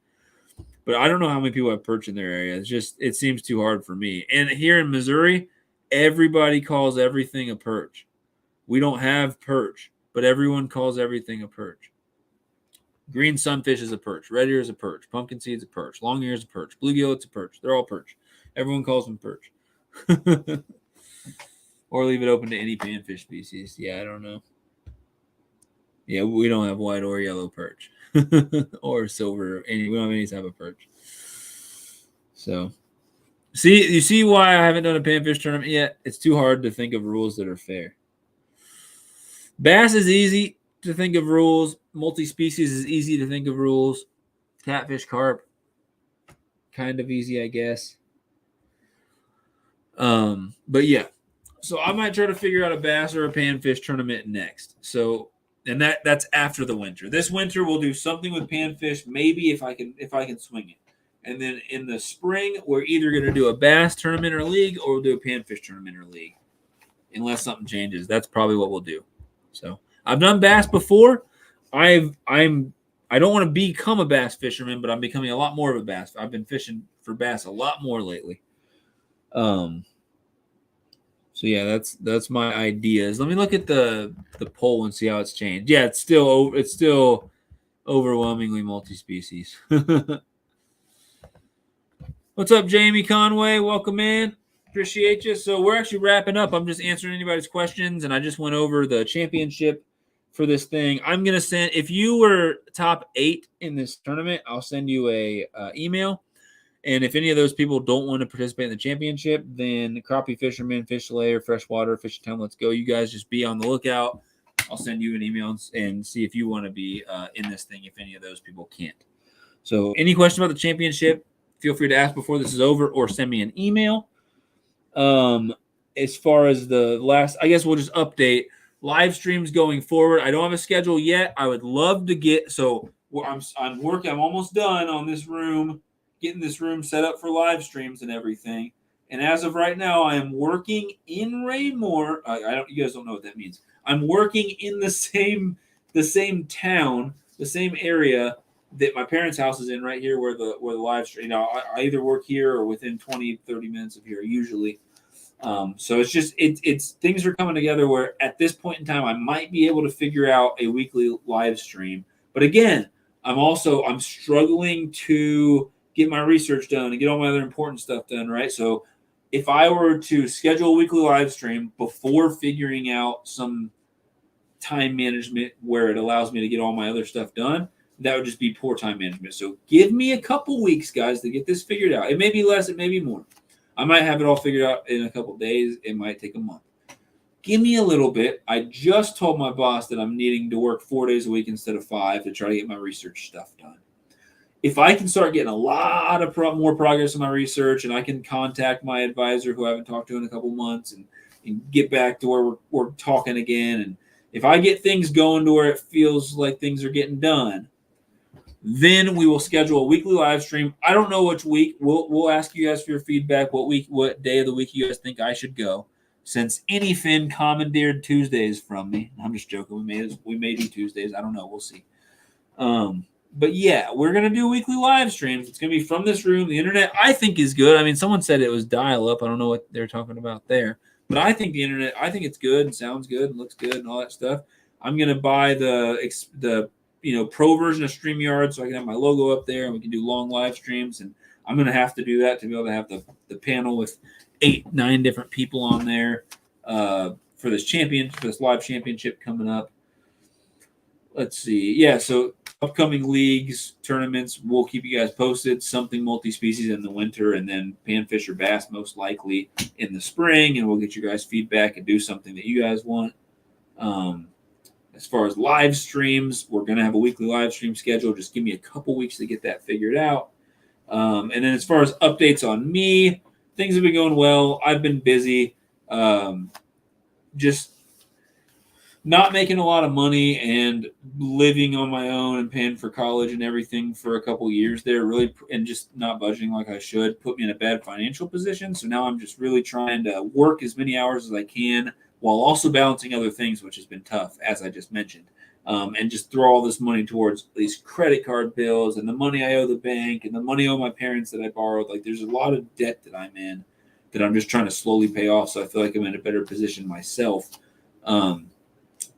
But I don't know how many people have perch in their area. It seems too hard for me. And here in Missouri, everybody calls everything a perch. We don't have perch, but everyone calls everything a perch. Green sunfish is a perch. Red ear is a perch. Pumpkin seed's a perch. Long ear is a perch. Bluegill, it's a perch. They're all perch. Everyone calls them perch. Or leave it open to any panfish species. Yeah, I don't know. Yeah, we don't have white or yellow perch. Or silver. We don't have any type of perch. So, you see why I haven't done a panfish tournament yet? It's too hard to think of rules that are fair. Bass is easy to think of rules. Multi-species is easy to think of rules. Catfish, carp, kind of easy, I guess. But yeah. So I might try to figure out a bass or a panfish tournament next. So, and that's after the winter. This winter we'll do something with panfish, maybe if I can swing it. And then in the spring, we're either going to do a bass tournament or league, or we'll do a panfish tournament or league. Unless something changes. That's probably what we'll do. So I've done bass before. I don't want to become a bass fisherman, but I'm becoming a lot more of a bass. I've been fishing for bass a lot more lately. So yeah, that's my ideas. Let me look at the poll and see how it's changed. Yeah, it's still overwhelmingly multi-species. What's up, Jamie Conway? Welcome in. Appreciate you. So we're actually wrapping up. I'm just answering anybody's questions, and I just went over the championship for this thing. I'm gonna send, if you were top 8 in this tournament, I'll send you a email. And if any of those people don't want to participate in the championship, then crappie fishermen, fish layer, freshwater, fish town, let's go. You guys just be on the lookout. I'll send you an email and see if you want to be in this thing if any of those people can't. So any questions about the championship, feel free to ask before this is over or send me an email. As far as the last, I guess we'll just update live streams going forward. I don't have a schedule yet. I would love to get, so I'm working, I'm almost done on this room, getting this room set up for live streams and everything. And as of right now, I am working in Raymore. You guys don't know what that means. I'm working in the same town, the same area that my parents' house is in, right here where the live stream. I either work here or within 20, 30 minutes of here usually. So it's just it's things are coming together where at this point in time I might be able to figure out a weekly live stream. But again, I'm struggling to get my research done and get all my other important stuff done, right? So if I were to schedule a weekly live stream before figuring out some time management where it allows me to get all my other stuff done, that would just be poor time management. So give me a couple weeks, guys, to get this figured out. It may be less, it may be more. I might have it all figured out in a couple days. It might take a month. Give me a little bit. I just told my boss that I'm needing to work 4 days a week instead of 5 to try to get my research stuff done. If I can start getting a lot of more progress in my research and I can contact my advisor who I haven't talked to in a couple months and get back to where we're talking again, and if I get things going to where it feels like things are getting done, then we will schedule a weekly live stream. I don't know which week. We'll ask you guys for your feedback. What day of the week you guys think I should go? Since Anyfin commandeered Tuesdays from me. I'm just joking. We may do Tuesdays. I don't know. We'll see. But yeah, we're gonna do weekly live streams. It's gonna be from this room. The internet, I think, is good. I mean, someone said it was dial-up. I don't know what they're talking about there, but I think the internet, I think it's good and sounds good and looks good and all that stuff. I'm gonna buy the pro version of StreamYard, so I can have my logo up there and we can do long live streams. And I'm going to have to do that to be able to have the panel with 8-9 different people on there for this live championship coming up. Let's see. Yeah, so upcoming leagues, tournaments, we'll keep you guys posted. Something multi-species in the winter, and then panfish or bass most likely in the spring, and we'll get you guys feedback and do something that you guys want. As far as live streams, we're going to have a weekly live stream schedule. Just give me a couple weeks to get that figured out. And then as far as updates on me, things have been going well. I've been busy. Just not making a lot of money and living on my own and paying for college and everything for a couple years there, really, and just not budgeting like I should, put me in a bad financial position. So now I'm just really trying to work as many hours as I can while also balancing other things, which has been tough, as I just mentioned, and just throw all this money towards these credit card bills and the money I owe the bank and the money I owe my parents that I borrowed. Like, there's a lot of debt that I'm in that I'm just trying to slowly pay off, so I feel like I'm in a better position myself.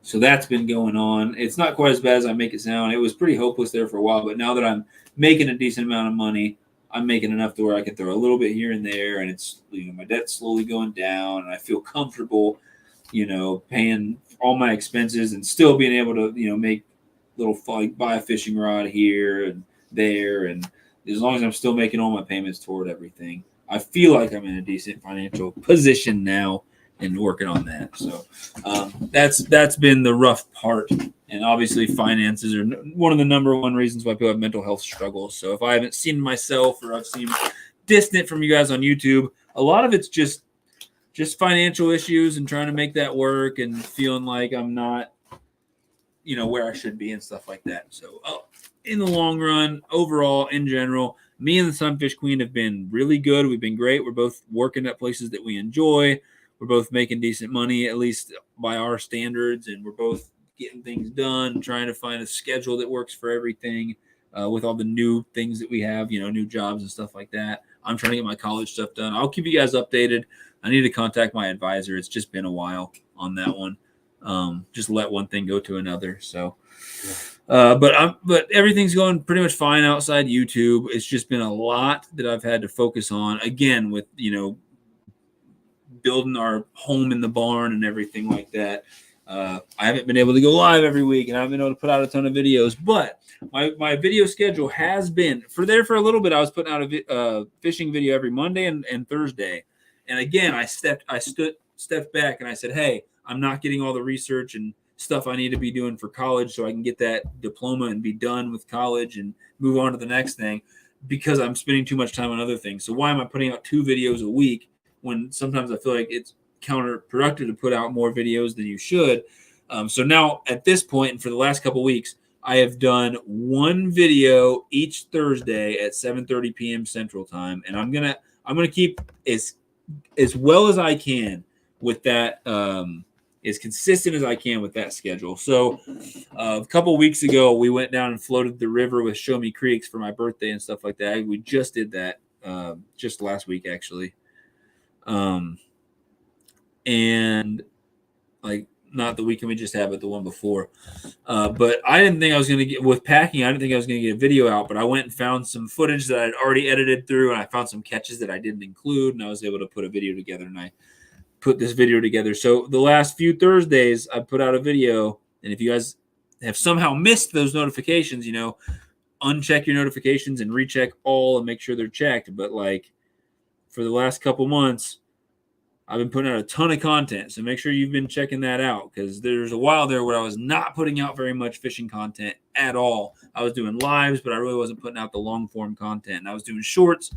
So that's been going on. It's not quite as bad as I make it sound. It was pretty hopeless there for a while, but now that I'm making a decent amount of money, I'm making enough to where I can throw a little bit here and there, and it's, my debt's slowly going down, and I feel comfortable, paying all my expenses and still being able to, make little, like, buy a fishing rod here and there, and as long as I'm still making all my payments toward everything, I feel like I'm in a decent financial position now. And working on that. So that's been the rough part. And obviously finances are one of the number one reasons why people have mental health struggles. So if I haven't seen myself or I've seen distant from you guys on YouTube, a lot of it's just financial issues and trying to make that work and feeling like I'm not, where I should be and stuff like that. So in the long run, overall, in general, me and the Sunfish Queen have been really good. We've been great. We're both working at places that we enjoy. We're both making decent money, at least by our standards, and we're both getting things done, trying to find a schedule that works for everything with all the new things that we have, new jobs and stuff like that. I'm trying to get my college stuff done. I'll keep you guys updated. I need to contact my advisor. It's just been a while on that one. Just let one thing go to another. So, but everything's going pretty much fine outside YouTube. It's just been a lot that I've had to focus on, again, with, building our home in the barn and everything like that. I haven't been able to go live every week, and I haven't been able to put out a ton of videos, but my video schedule has been for a little bit. I was putting out a fishing video every Monday and Thursday. And again, I stepped back and I said, hey, I'm not getting all the research and stuff I need to be doing for college so I can get that diploma and be done with college and move on to the next thing, because I'm spending too much time on other things. So why am I putting out 2 videos a week when sometimes I feel like it's counterproductive to put out more videos than you should? So now at this point, and for the last couple weeks, I have done 1 video each Thursday at 7:30 p.m. Central Time, and I'm gonna keep as well as I can with that, as consistent as I can with that schedule. So a couple weeks ago, we went down and floated the river with Show Me Creeks for my birthday and stuff like that. We just did that just last week, actually. And like, not the weekend we just had, but the one before. But I didn't think I was going to get, with packing, I didn't think I was going to get a video out, but I went and found some footage that I'd already edited through, and I found some catches that I didn't include, and I was able to put a video together, and I put this video together. So the last few Thursdays, I put out a video, and if you guys have somehow missed those notifications, uncheck your notifications and recheck all and make sure they're checked. But like, for the last couple months, I've been putting out a ton of content, so make sure you've been checking that out, because there's a while there where I was not putting out very much fishing content at all. I was doing lives, but I really wasn't putting out the long-form content. And I was doing shorts,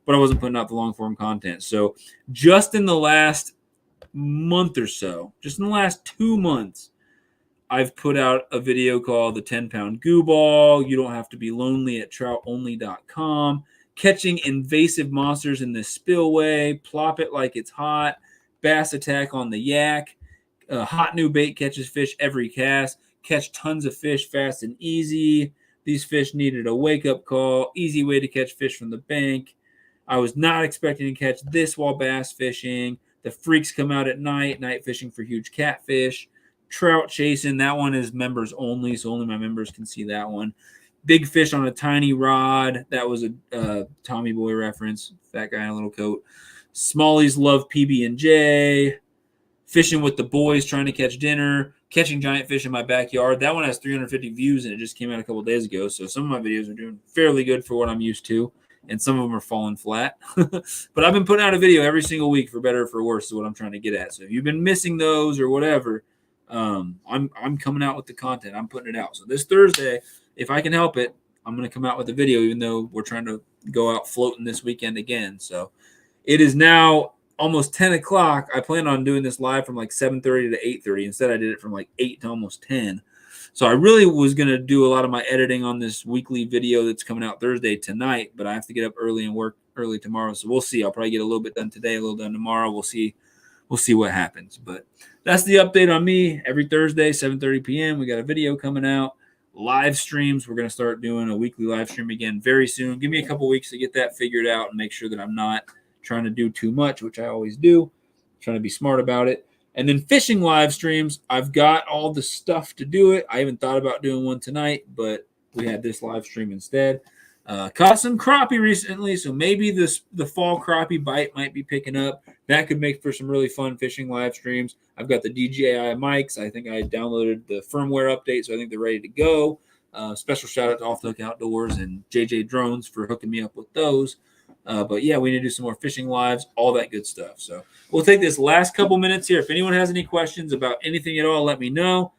but I wasn't putting out the long-form content. So just in the last month or so, just in the last 2 months, I've put out a video called The 10-Pound Goo Ball, You Don't Have to Be Lonely at troutonly.com, Catching Invasive Monsters in the Spillway, Plop It Like It's Hot, Bass Attack on the Yak, Hot New Bait Catches Fish Every Cast, Catch Tons of Fish Fast and Easy, These Fish Needed a Wake-Up Call, Easy Way to Catch Fish from the Bank, I Was Not Expecting to Catch This While Bass Fishing, The Freaks Come Out at Night, Night Fishing for Huge Catfish, trout chasing. That one is members only, so only my members can see that one. Big fish on a tiny rod. That was a Tommy Boy reference. Fat guy in a little coat. Smallies love PB&J. Fishing with the boys, trying to catch dinner. Catching giant fish in my backyard. That one has 350 views, and it just came out a couple days ago. So some of my videos are doing fairly good for what I'm used to, and some of them are falling flat. But I've been putting out a video every single week, for better or for worse, is what I'm trying to get at. So if you've been missing those or whatever, I'm coming out with the content. I'm putting it out. So this Thursday, if I can help it, I'm going to come out with a video, even though we're trying to go out floating this weekend again. So it is now almost 10 o'clock. I plan on doing this live from like 7:30 to 8:30. Instead, I did it from like 8 to almost 10. So I really was going to do a lot of my editing on this weekly video that's coming out Thursday tonight, but I have to get up early and work early tomorrow. So we'll see. I'll probably get a little bit done today, a little done tomorrow. We'll see what happens. But that's the update on me. Every Thursday, 7:30 p.m., we got a video coming out. Live streams. We're going to start doing a weekly live stream again very soon. Give me a couple weeks to get that figured out and make sure that I'm not trying to do too much, which I always do. Trying to be smart about it. And then fishing live streams, I've got all the stuff to do it. I haven't thought about doing one tonight, but we had this live stream instead. Caught some crappie recently, so maybe the fall crappie bite might be picking up. That could make for some really fun fishing live streams. I've got the DJI mics. I think I downloaded the firmware update, so I think they're ready to go. Special shout out to Off the Hook Outdoors and JJ Drones for hooking me up with those. But yeah, we need to do some more fishing lives, all that good stuff. So we'll take this last couple minutes here. If anyone has any questions about anything at all, let me know.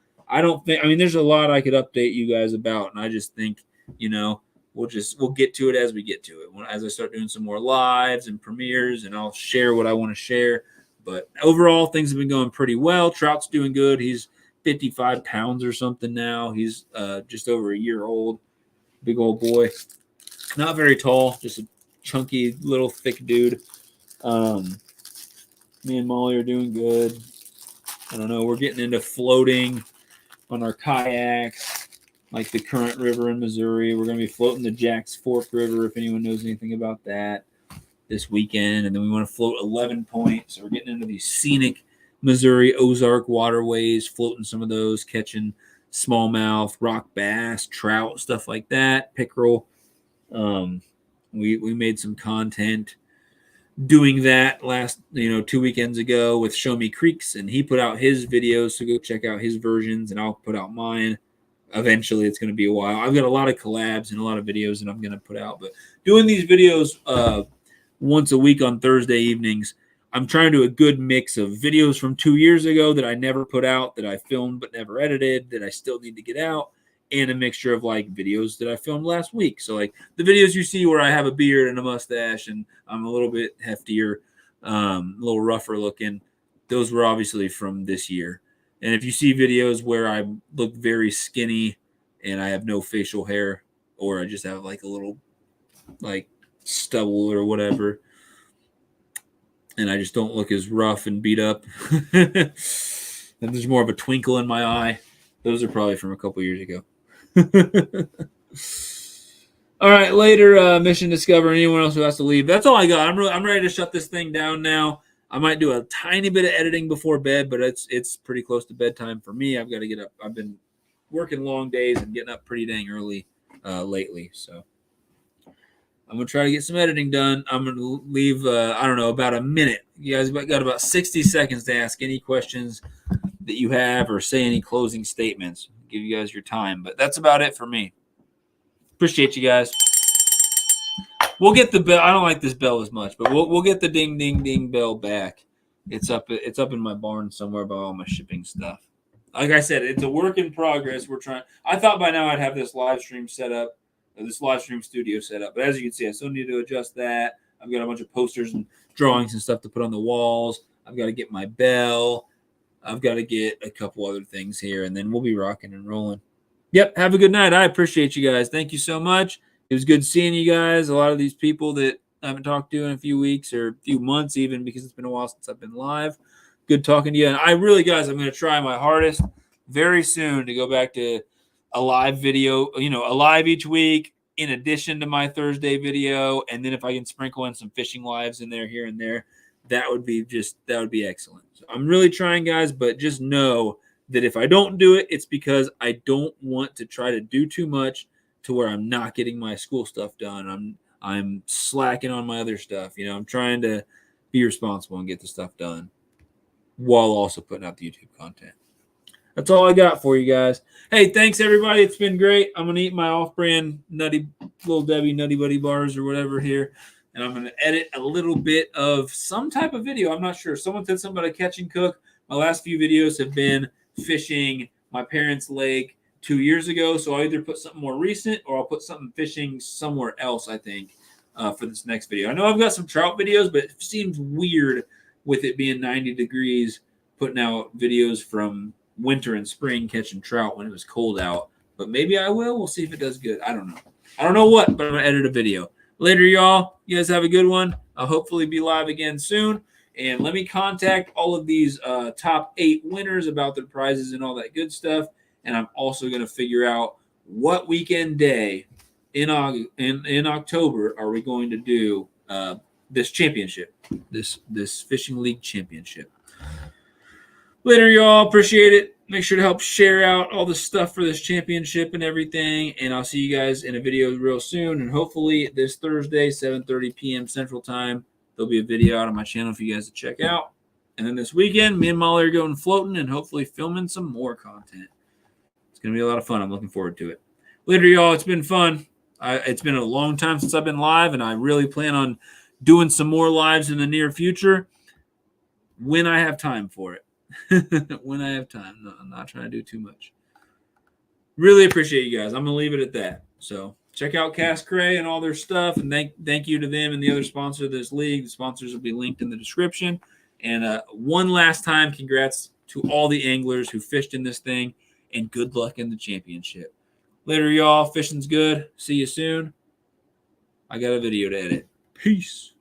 There's a lot I could update you guys about, and I just think, we'll get to it as we get to it. As I start doing some more lives and premieres, and I'll share what I want to share. But overall, things have been going pretty well. Trout's doing good. He's 55 pounds or something now. He's just over a year old. Big old boy. Not very tall, just a chunky little thick dude. Me and Molly are doing good. I don't know. We're getting into floating on our kayaks, like the Current River in Missouri. We're going to be floating the Jack's Fork River, if anyone knows anything about that, this weekend. And then we want to float 11 Point. So we're getting into these scenic Missouri Ozark waterways, floating some of those, catching smallmouth, rock bass, trout, stuff like that, pickerel. We made some content doing that last 2 weekends ago with Show Me Creeks, and he put out his videos, so go check out his versions, and I'll put out mine. Eventually, it's going to be a while. I've got a lot of collabs and a lot of videos that I'm going to put out, but doing these videos once a week on Thursday evenings, I'm trying to do a good mix of videos from 2 years ago that I never put out, that I filmed but never edited, that I still need to get out, and a mixture of like videos that I filmed last week. So like the videos you see where I have a beard and a mustache and I'm a little bit heftier, a little rougher looking, those were obviously from this year. And if you see videos where I look very skinny and I have no facial hair, or I just have like a little like stubble or whatever, and I just don't look as rough and beat up, and there's more of a twinkle in my eye, those are probably from a couple years ago. All right, later, Mission Discover. Anyone else who has to leave? That's all I got. I'm ready to shut this thing down now. I might do a tiny bit of editing before bed, but it's pretty close to bedtime for me. I've got to get up. I've been working long days and getting up pretty dang early lately, so I'm gonna try to get some editing done. I'm gonna leave. About a minute. You guys got about 60 seconds to ask any questions that you have or say any closing statements. Give you guys your time, but that's about it for me. Appreciate you guys. We'll get the bell. I don't like this bell as much, but we'll get the ding ding ding bell back. It's up in my barn somewhere by all my shipping stuff. Like I said, it's a work in progress. We're trying. I thought by now I'd have this live stream set up, this live stream studio set up, but as you can see, I still need to adjust that. I've got a bunch of posters and drawings and stuff to put on the walls. I've got to get my bell. I've got to get a couple other things here, and then we'll be rocking and rolling. Yep. Have a good night. I appreciate you guys. Thank you so much. It was good seeing you guys. A lot of these people that I haven't talked to in a few weeks or a few months even, because it's been a while since I've been live. Good talking to you. And I really, guys, I'm going to try my hardest very soon to go back to a live video, a live each week in addition to my Thursday video. And then if I can sprinkle in some fishing lives in there here and there, that would be excellent. So I'm really trying, guys, but just know that if I don't do it, it's because I don't want to try to do too much to where I'm not getting my school stuff done. I'm slacking on my other stuff. I'm trying to be responsible and get the stuff done while also putting out the YouTube content. That's all I got for you guys. Hey, thanks everybody. It's been great. I'm gonna eat my off-brand Nutty Little Debbie Nutty Buddy bars or whatever here, and I'm gonna edit a little bit of some type of video. I'm not sure. Someone said something about a catch and cook. My last few videos have been fishing my parents' lake 2 years ago, so I'll either put something more recent or I'll put something fishing somewhere else. I think for this next video. I know I've got some trout videos, but it seems weird with it being 90 degrees putting out videos from winter and spring catching trout when it was cold out. But maybe I will. We'll see if it does good. I don't know. I don't know what, but I'm going to edit a video. Later, y'all. You guys have a good one. I'll hopefully be live again soon. And let me contact all of these top 8 winners about their prizes and all that good stuff. And I'm also going to figure out what weekend day in October are we going to do this championship, this fishing league championship. Later, y'all. Appreciate it. Make sure to help share out all the stuff for this championship and everything. And I'll see you guys in a video real soon. And hopefully this Thursday, 7:30 p.m. Central Time, there'll be a video out on my channel for you guys to check out. And then this weekend, me and Molly are going floating and hopefully filming some more content. It's going to be a lot of fun. I'm looking forward to it. Later, y'all. It's been fun. It's been a long time since I've been live, and I really plan on doing some more lives in the near future when I have time for it. When I have time. No, I'm not trying to do too much. Really appreciate you guys. I'm going to leave it at that. So check out Cast Cray and all their stuff, and thank you to them and the other sponsor of this league. The sponsors will be linked in the description. And one last time, congrats to all the anglers who fished in this thing, and good luck in the championship. Later, y'all. Fishing's good. See you soon. I got a video to edit. Peace.